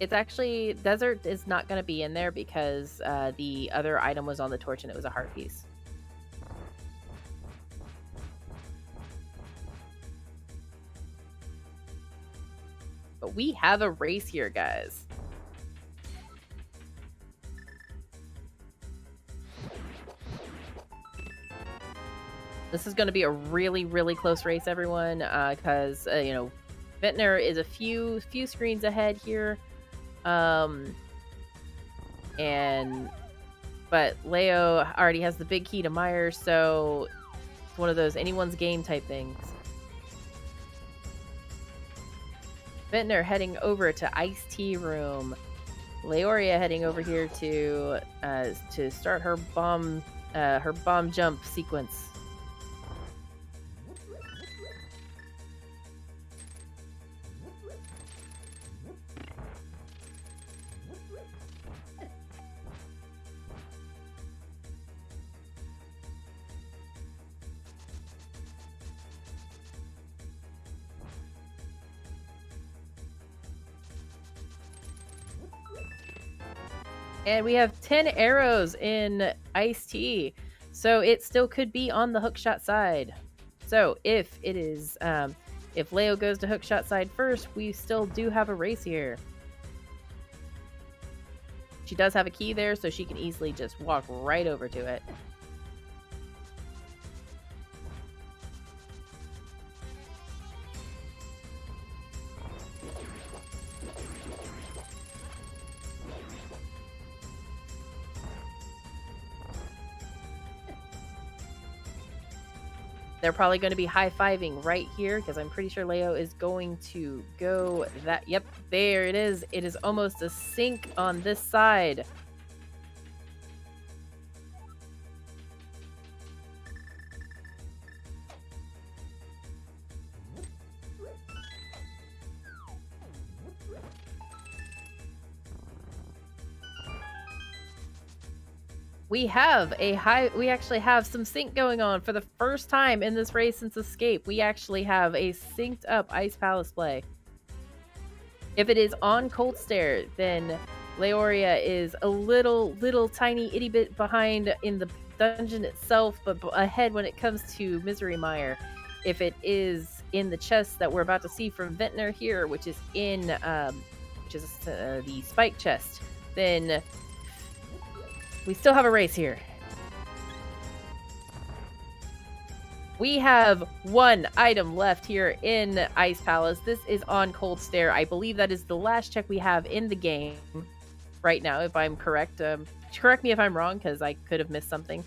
It's actually, Desert is not going to be in there because the other item was on the torch and it was a heart piece. But we have a race here, guys. This is going to be a really, really close race, everyone, because, you know, Vintner is a few screens ahead here. But Leo already has the big key to Mire, so it's one of those anyone's game type things. Vintner heading over to Ice Tea Room. Laoria heading over here to start her bomb jump sequence. And we have 10 arrows in iced tea. So it still could be on the hookshot side. So if it is, if Leo goes to hookshot side first, we still do have a race here. She does have a key there, so she can easily just walk right over to it. They're probably going to be high-fiving right here because I'm pretty sure Leo is going to go that. Yep, there it is. It is almost a sync on this side. We actually have some sync going on for the first time in this race since Escape. We actually have a synced up Ice Palace play. If it is on Cold Stare, then Laoria is a little tiny itty bit behind in the dungeon itself, but ahead when it comes to Misery Mire. If it is in the chest that we're about to see from Vintner here, which is in the spike chest, then we still have a race here. We have one item left here in Ice Palace. This is on Cold Stare. I believe that is the last check we have in the game right now, if I'm correct. Correct me if I'm wrong, because I could have missed something.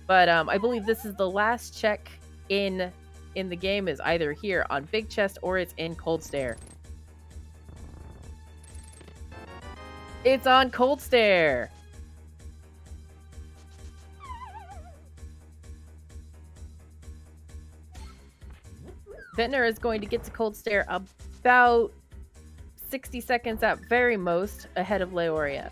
But I believe this is the last check in the game is either here on Big Chest or it's in Cold Stare. It's on Cold Stare. Vintner is going to get to Cold Stare about 60 seconds at very most ahead of Laoria.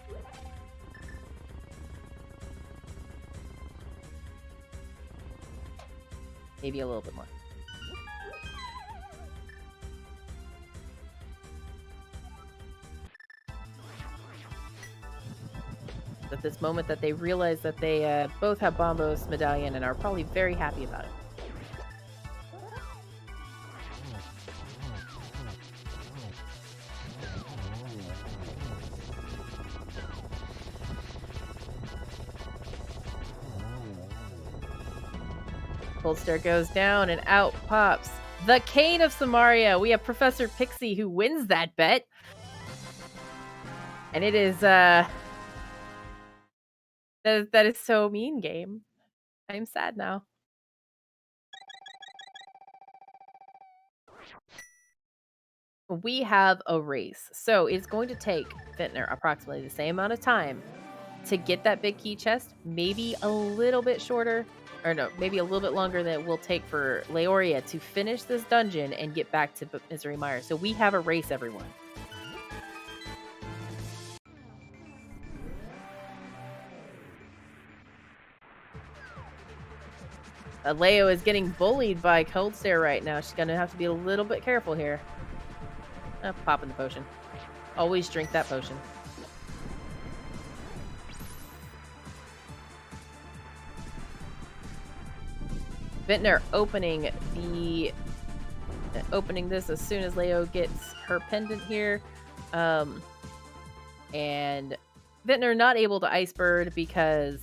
Maybe a little bit more. At this moment that they realize that they both have Bombo's medallion and are probably very happy about it. Cold Stare goes down and out pops the Cane of Samaria. We have Professor Pixie who wins that bet. And it is that is so mean, game. I'm sad now. We have a race. So it's going to take Vintner approximately the same amount of time to get that big key chest, maybe a little bit shorter, or no, maybe a little bit longer than it will take for Laoria to finish this dungeon and get back to Misery Mire. So we have a race, everyone. Leo is getting bullied by Cold Stare right now. She's going to have to be a little bit careful here. Popping the potion. Always drink that potion. Vintner opening this as soon as Leo gets her pendant here. And Vintner not able to Ice Bird because,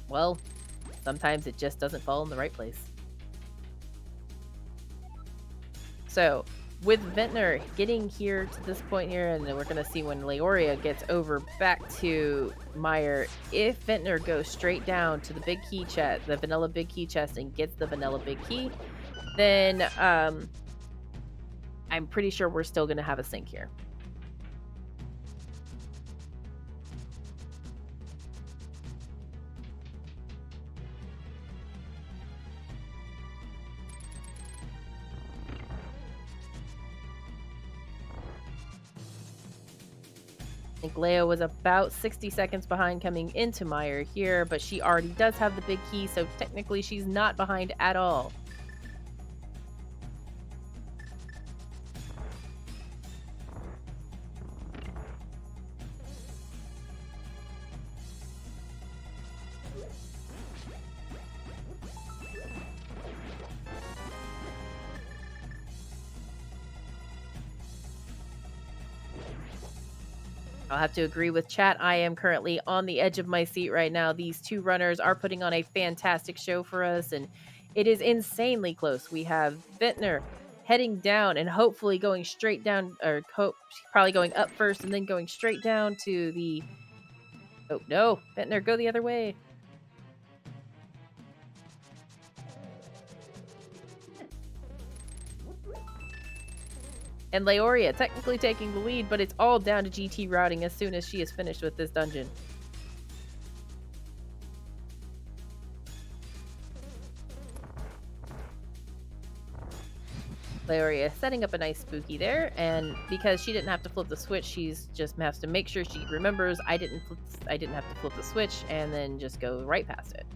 well, sometimes it just doesn't fall in the right place. So, with Vintner getting here to this point here, and then we're going to see when Laoria gets over back to Mire, if Vintner goes straight down to the big key chest, the vanilla big key chest, and gets the vanilla big key, then I'm pretty sure we're still going to have a sync here. I think Leo was about 60 seconds behind coming into Mire here, but she already does have the big key, so technically she's not behind at all. I'll have to agree with chat. I am currently on the edge of my seat right now. These two runners are putting on a fantastic show for us, and it is insanely close. We have Vintner heading down and hopefully going straight down, or probably going up first and then going straight down to the... Oh, no. Vintner, go the other way. And Laoria technically taking the lead, but it's all down to GT routing as soon as she is finished with this dungeon. Laoria setting up a nice spooky there, and because she didn't have to flip the switch, she's just has to make sure she remembers I didn't have to flip the switch, and then just go right past it.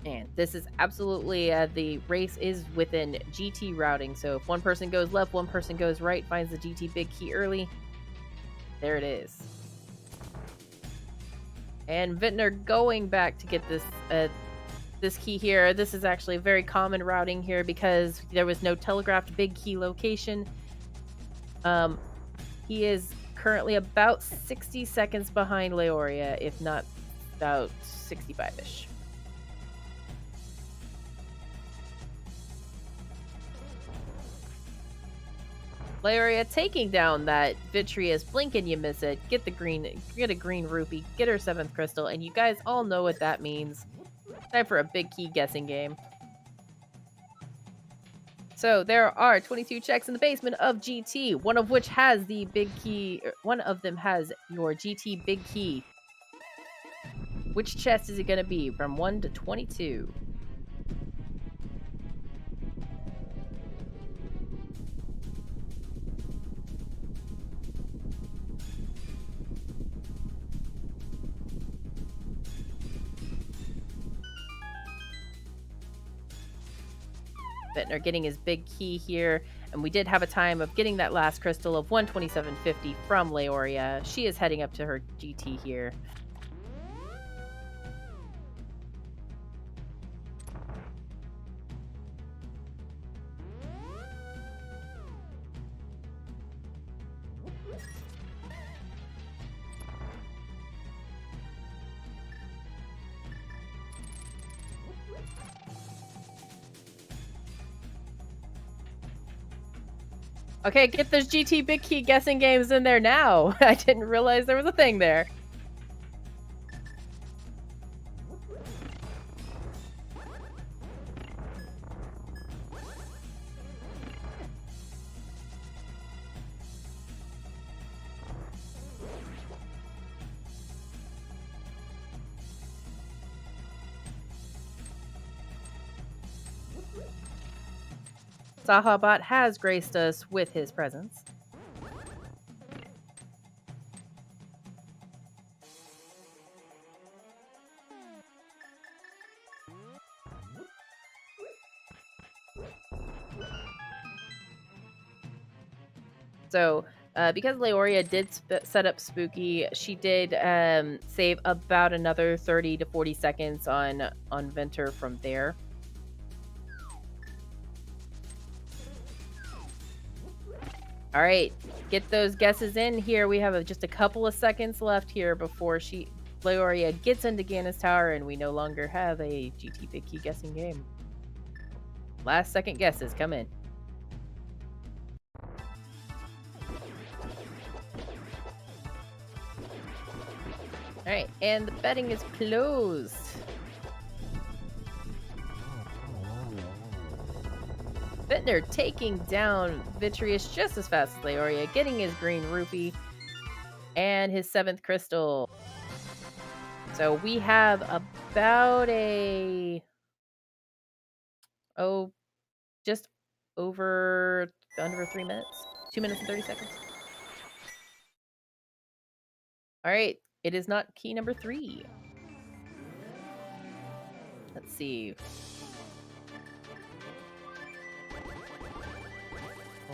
And this is absolutely, the race is within GT routing. So if one person goes left, one person goes right, finds the GT big key early. There it is. And Vintner going back to get this this key here. This is actually a very common routing here because there was no telegraphed big key location. He is currently about 60 seconds behind Laoria, if not about 65-ish. Laoria taking down that Vitreous, blink and you miss it, get a green rupee, get her 7th crystal, and you guys all know what that means. Time for a big key guessing game. So there are 22 checks in the basement of GT, one of which has the big key, one of them has your GT big key. Which chest is it going to be from 1 to 22? Vintner getting his big key here, and we did have a time of getting that last crystal of 127.50 from Laoria. She is heading up to her GT here. Okay, get those GT big key guessing games in there now. I didn't realize there was a thing there. Sahabot has graced us with his presence. So, because Laoria did set up Spooky, she did save about another 30 to 40 seconds on Vinter from there. All right, get those guesses in here. We have just a couple of seconds left here before Laoria gets into Gannis Tower, and we no longer have a GT Big Key guessing game. Last second guesses, come in. All right, and the betting is closed. Vintner taking down Vitreous just as fast as Laoria, getting his green rupee and his 7th crystal. So we have about just under 3 minutes. 2 minutes and 30 seconds. All right, it is not key number 3. Let's see.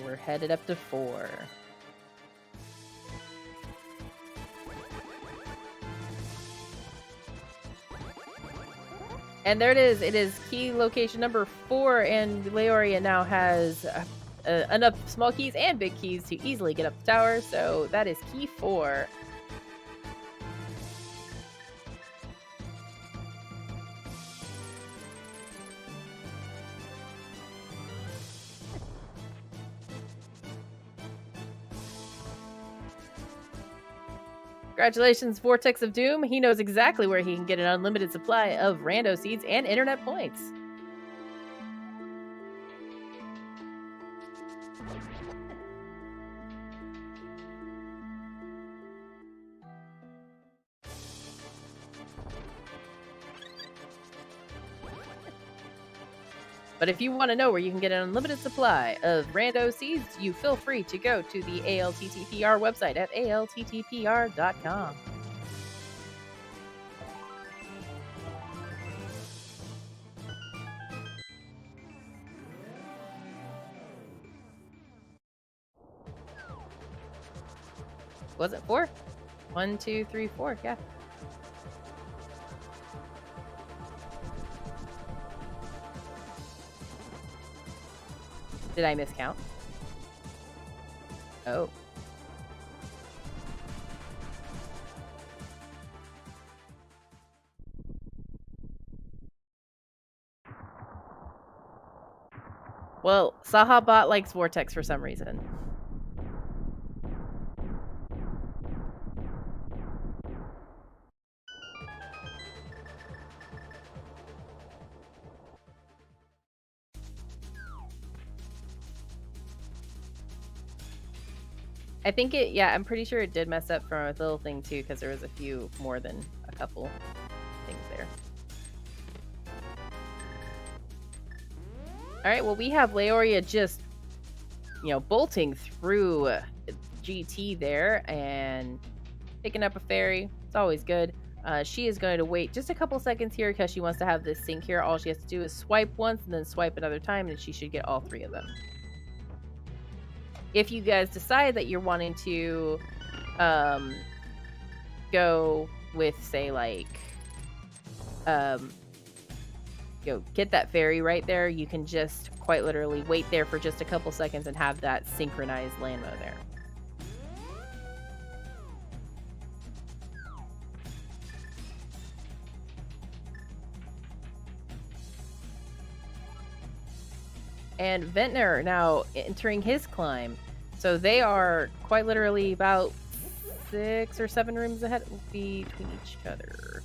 We're headed up to 4. And there it is. It is key location number 4, and Laoria now has enough small keys and big keys to easily get up the tower. So that is key 4. Congratulations, Vortex of Doom. He knows exactly where he can get an unlimited supply of rando seeds and internet points. But if you want to know where you can get an unlimited supply of rando seeds, you feel free to go to the ALTTPR website at alttpr.com. Was it 4? 1, 2, 3, 4, yeah. Did I miscount? Oh. Well, Sahabot likes Vortex for some reason. I think I'm pretty sure it did mess up from a little thing too, because there was a few more than a couple things there. Alright, well, we have Laoria just, bolting through GT there and picking up a fairy. It's always good. She is going to wait just a couple seconds here because she wants to have this sync here. All she has to do is swipe once and then swipe another time, and she should get all 3 of them. If you guys decide that you're wanting to go with, say, like, get that fairy right there, you can just quite literally wait there for just a couple seconds and have that synchronized landmo there. And Ventnor now entering his climb. So they are quite literally about 6 or 7 rooms ahead between each other.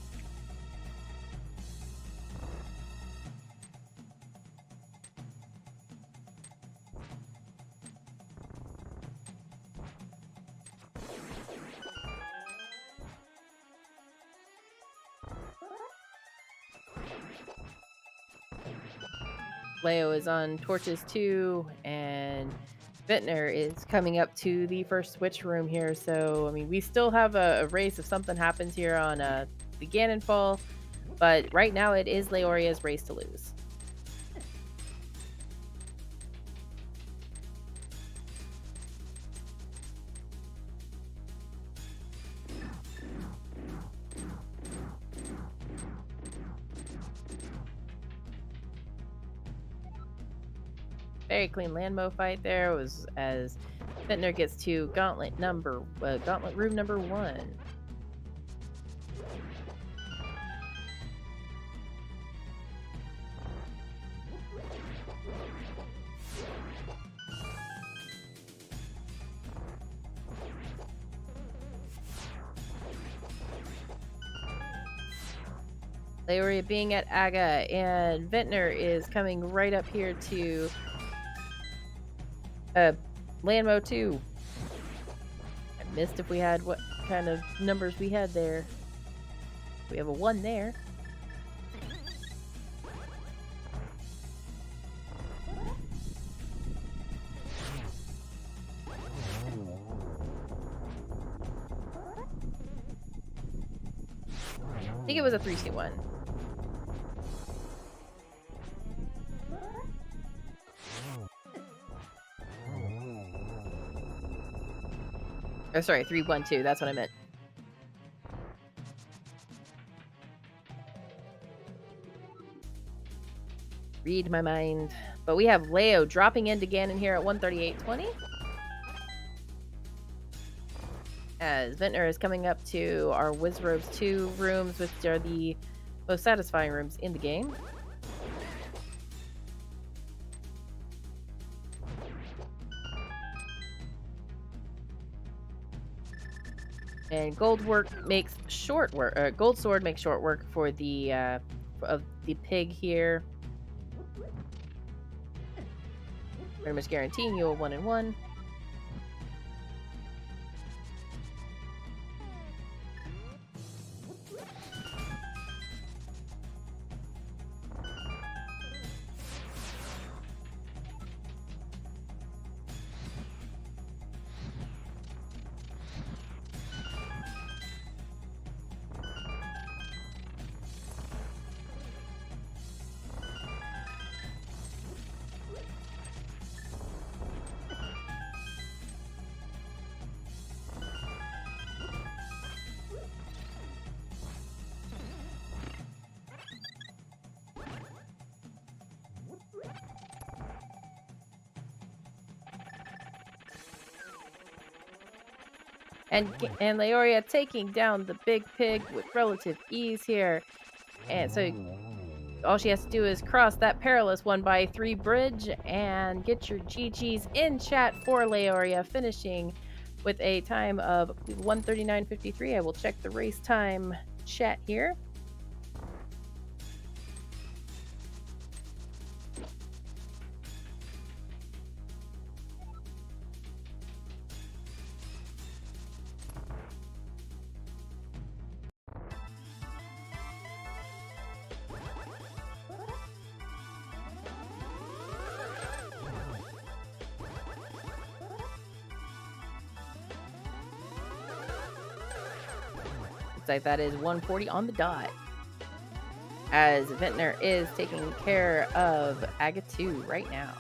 Leo is on torches too, and Vintner is coming up to the first switch room here. So, I mean, we still have a race if something happens here on the Ganonfall, but right now it is Laoria's race to lose. Very clean landmo fight there. Was as Vintner gets to gauntlet room number 1. Laoria being at Aga, and Vintner is coming right up here to landmo 2. I missed if we had what kind of numbers we had there. We have a 1 there. I think it was a 3C1. Oh, sorry, 3-1-2. That's what I meant. read my mind. But we have Leo dropping into Ganon here at 138.20. As Vintner is coming up to our Wizrobes 2 rooms, which are the most satisfying rooms in the game. And Gold Sword makes short work for the of the pig here. Pretty much guaranteeing you a 1-in-1. And Laoria taking down the big pig with relative ease here. And so all she has to do is cross that perilous 1x3 bridge and get your GGs in chat for Laoria, finishing with a time of 1:39.53. I will check the race time chat here. Looks like that is 1:40 on the dot. As Vintner is taking care of Aga 2 right now.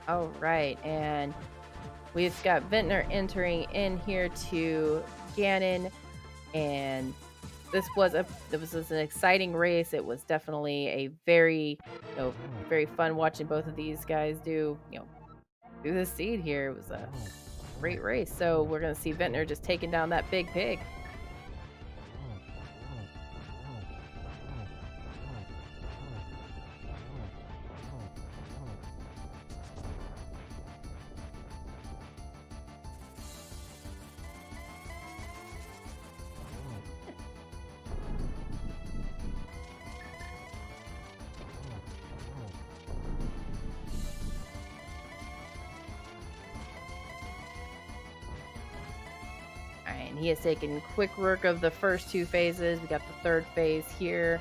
All right, and we've got Vintner entering in here to Ganon, and this was an exciting race. It was definitely a very, very fun watching both of these guys do the seed here. It was a great race. So we're gonna see Vintner just taking down that big pig. And he has taken quick work of the first two phases. We got the third phase here.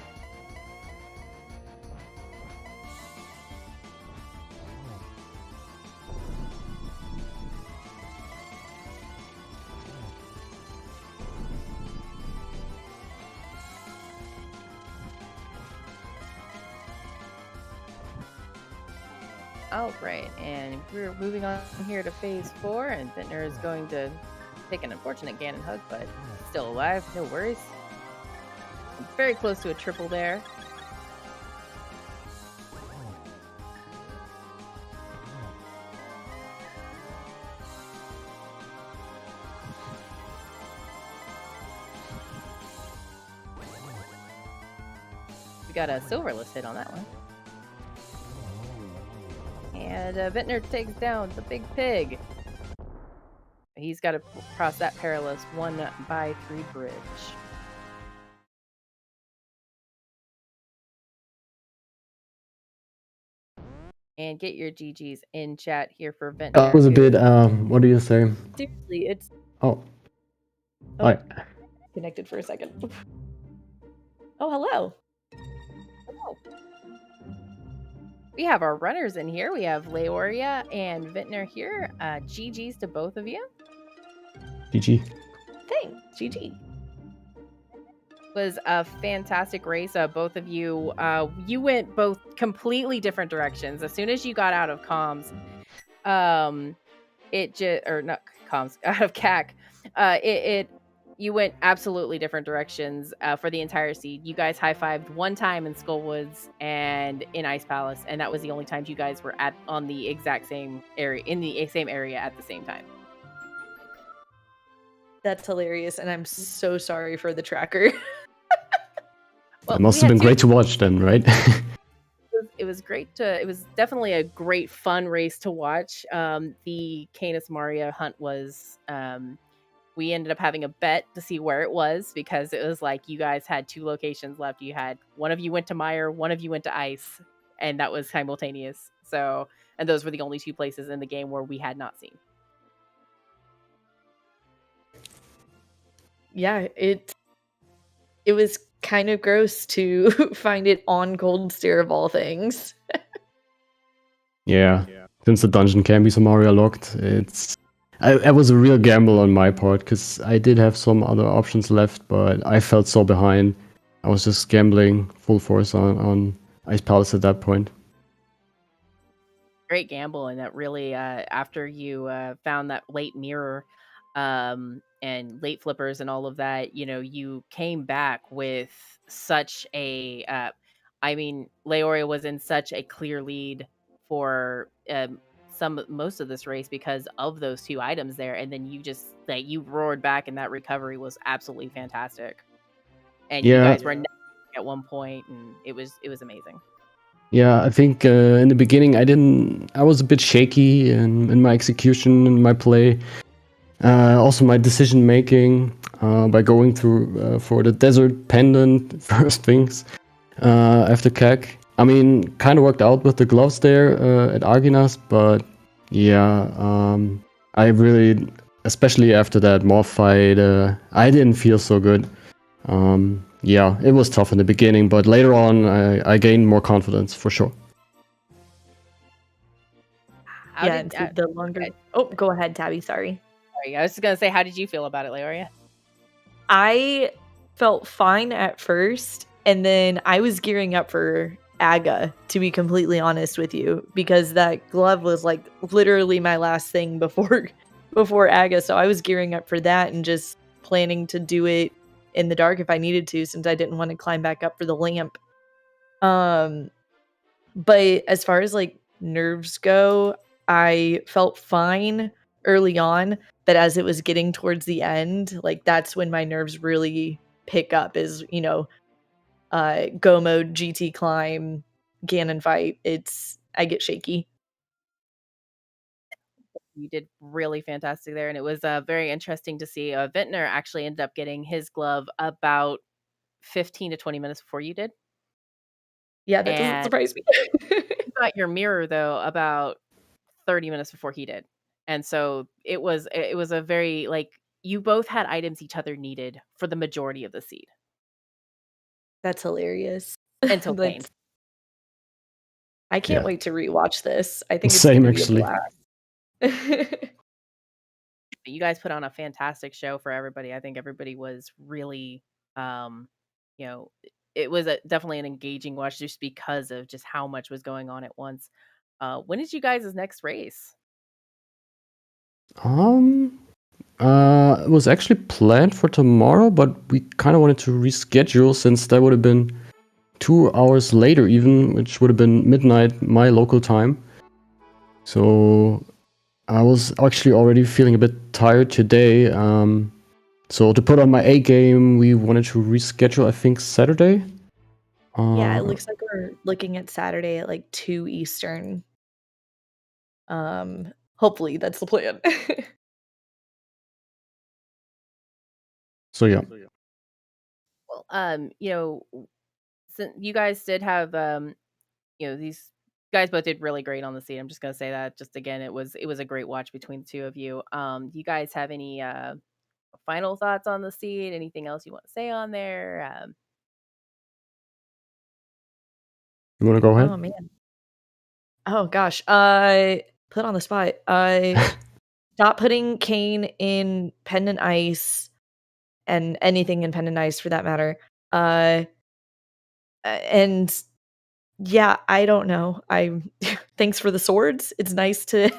All right, and we're moving on here to phase 4, and Vintner is going to take an unfortunate Ganon hug, but still alive, no worries. Very close to a triple there. We got a silverless hit on that one. And Vintner takes down the big pig. He's got to cross that perilous 1x3 bridge. And get your GGs in chat here for Vintner. That was a bit, what do you say? Seriously, it's... Oh. Hi. Connected for a second. Oh, hello. Hello. We have our runners in here. We have Laoria and Vintner here. GG's to both of you. GG. Thanks, GG. Was a fantastic race. Both of you, you went both completely different directions. As soon as you got out of comms, it just or not comms out of CAC, you went absolutely different directions for the entire seed. You guys high-fived one time in Skullwoods and in Ice Palace, and that was the only times you guys were on the exact same area in the same area at the same time. That's hilarious, and I'm so sorry for the tracker. Well, it must have been great to watch then, right? It was great it was definitely a great fun race to watch. The Canis Maria hunt was we ended up having a bet to see where it was, because it was like you guys had 2 locations left. You had one of you went to Mire, one of you went to Ice, and that was simultaneous. So, and those were the only 2 places in the game where we had not seen. Yeah, it was kind of gross to find it on Cold Stair of all things. Yeah, since the dungeon can be Samaria locked, it was a real gamble on my part, because I did have some other options left, but I felt so behind. I was just gambling full force on Ice Palace at that point. Great gamble, and that really after you found that late mirror and late flippers and all of that, you came back with such a I mean, Laoria was in such a clear lead for most of this race because of those 2 items there, and then you roared back, and that recovery was absolutely fantastic. And you guys were at one point, and it was amazing. Yeah, I think in the beginning I was a bit shaky in my execution and my play. Also my decision making by going through for the desert pendant first things after CAC. I mean, kind of worked out with the gloves there at Arginas, but yeah, I really, especially after that mob fight, I didn't feel so good. Yeah, it was tough in the beginning, but later on I gained more confidence for sure. The longer... Oh, go ahead, Tabby, sorry. I was just going to say, how did you feel about it, Laoria? I felt fine at first, and then I was gearing up for Aga, to be completely honest with you, because that glove was like literally my last thing before Aga, so I was gearing up for that and just planning to do it in the dark if I needed to, since I didn't want to climb back up for the lamp. But as far as like nerves go, I felt fine early on, but as it was getting towards the end, like that's when my nerves really pick up, is go mode, GT climb, Ganon fight. I get shaky. You did really fantastic there, and it was very interesting to see. Vintner actually ended up getting his glove about 15 to 20 minutes before you did. Yeah, that doesn't surprise me. You got your mirror though about 30 minutes before he did, and so it was a very like you both had items each other needed for the majority of the seed. That's hilarious. Until Pain. I can't wait to rewatch this. I think it's Same, gonna be actually. a blast. You guys put on a fantastic show for everybody. I think everybody was really, it was definitely an engaging watch just because of just how much was going on at once. When is you guys' next race? It was actually planned for tomorrow, but we kind of wanted to reschedule since that would have been 2 hours later even, which would have been midnight my local time. So I was actually already feeling a bit tired today. So to put on my A game, we wanted to reschedule, I think, Saturday. Yeah, it looks like we're looking at Saturday at like 2 Eastern. Hopefully that's the plan. So yeah. Well, since you guys did have, these guys both did really great on the scene. I'm just gonna say that. Just again, it was a great watch between the 2 of you. Do you guys have any final thoughts on the scene? Anything else you want to say on there? You want to go ahead? Oh man. Oh gosh. Put on the spot. Stop putting Kane in Pendant Ice and anything in Pendant Ice for that matter. And yeah, I don't know. Thanks for the swords. It's nice to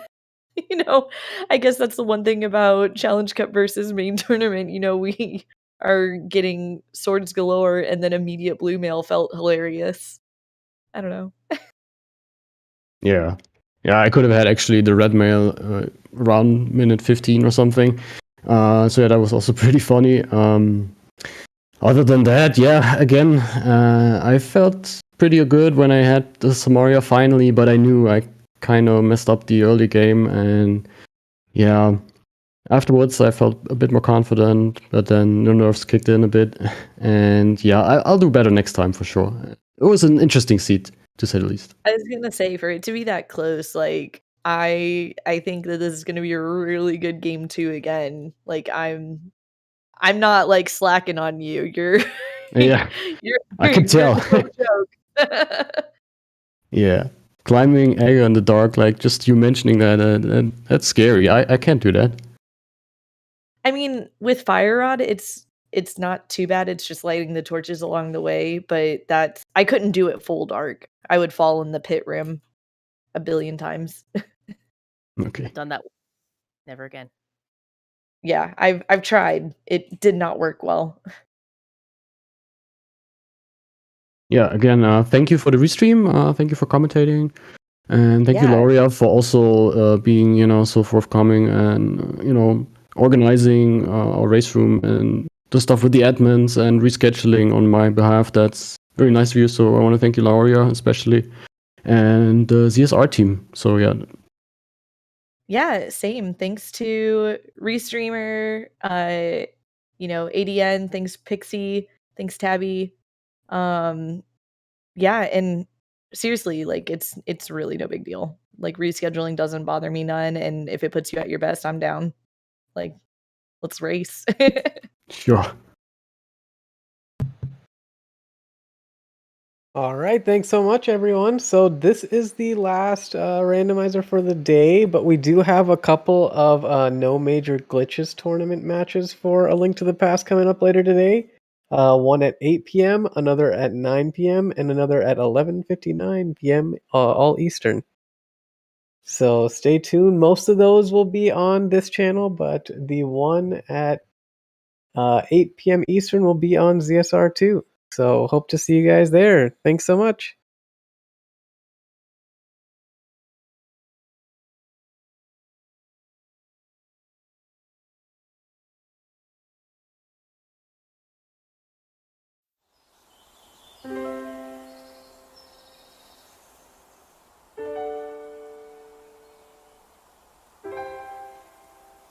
I guess that's the one thing about Challenge Cup versus main tournament. We are getting swords galore, and then immediate blue mail felt hilarious. I don't know. Yeah. Yeah, I could have had actually the red mail around minute 15 or something. So yeah, that was also pretty funny. Other than that, yeah, again, I felt pretty good when I had the Samaria finally, but I knew I kind of messed up the early game, and yeah, afterwards I felt a bit more confident, but then the nerves kicked in a bit, and yeah, I'll do better next time for sure. It was an interesting seat, to say the least. I was gonna say, for it to be that close, like I think that this is gonna be a really good game 2 again. Like I'm not like slacking on you. You're Yeah, you're I can tell. no joke. Yeah, climbing Aga in the dark, like just you mentioning that, that's scary. I can't do that. I mean, with Fire Rod, it's not too bad. It's just lighting the torches along the way, but I couldn't do it full dark. I would fall in the pit rim a billion times. Okay. Done that. Never again. Yeah, I've tried. It did not work well. Yeah, again, thank you for the restream. Thank you for commentating. And thank you, Yeah. Laoria, for also being, so forthcoming and, organizing our race room and the stuff with the admins and rescheduling on my behalf. That's very nice of you. So I want to thank you, Laoria, especially, and the ZSR team. So yeah. Yeah, same. Thanks to Restreamer, ADN, thanks Pixie, thanks Tabby. Yeah, and seriously, like it's really no big deal. Like rescheduling doesn't bother me none, and if it puts you at your best, I'm down. Like, let's race. Sure. All right, thanks so much, everyone. So this is the last randomizer for the day, but we do have a couple of no major glitches tournament matches for A Link to the Past coming up later today. One at 8 p.m., another at 9 p.m., and another at 11:59 p.m. All Eastern. So stay tuned. Most of those will be on this channel, but the one at 8 p.m. Eastern will be on ZSR2. So hope to see you guys there. Thanks so much.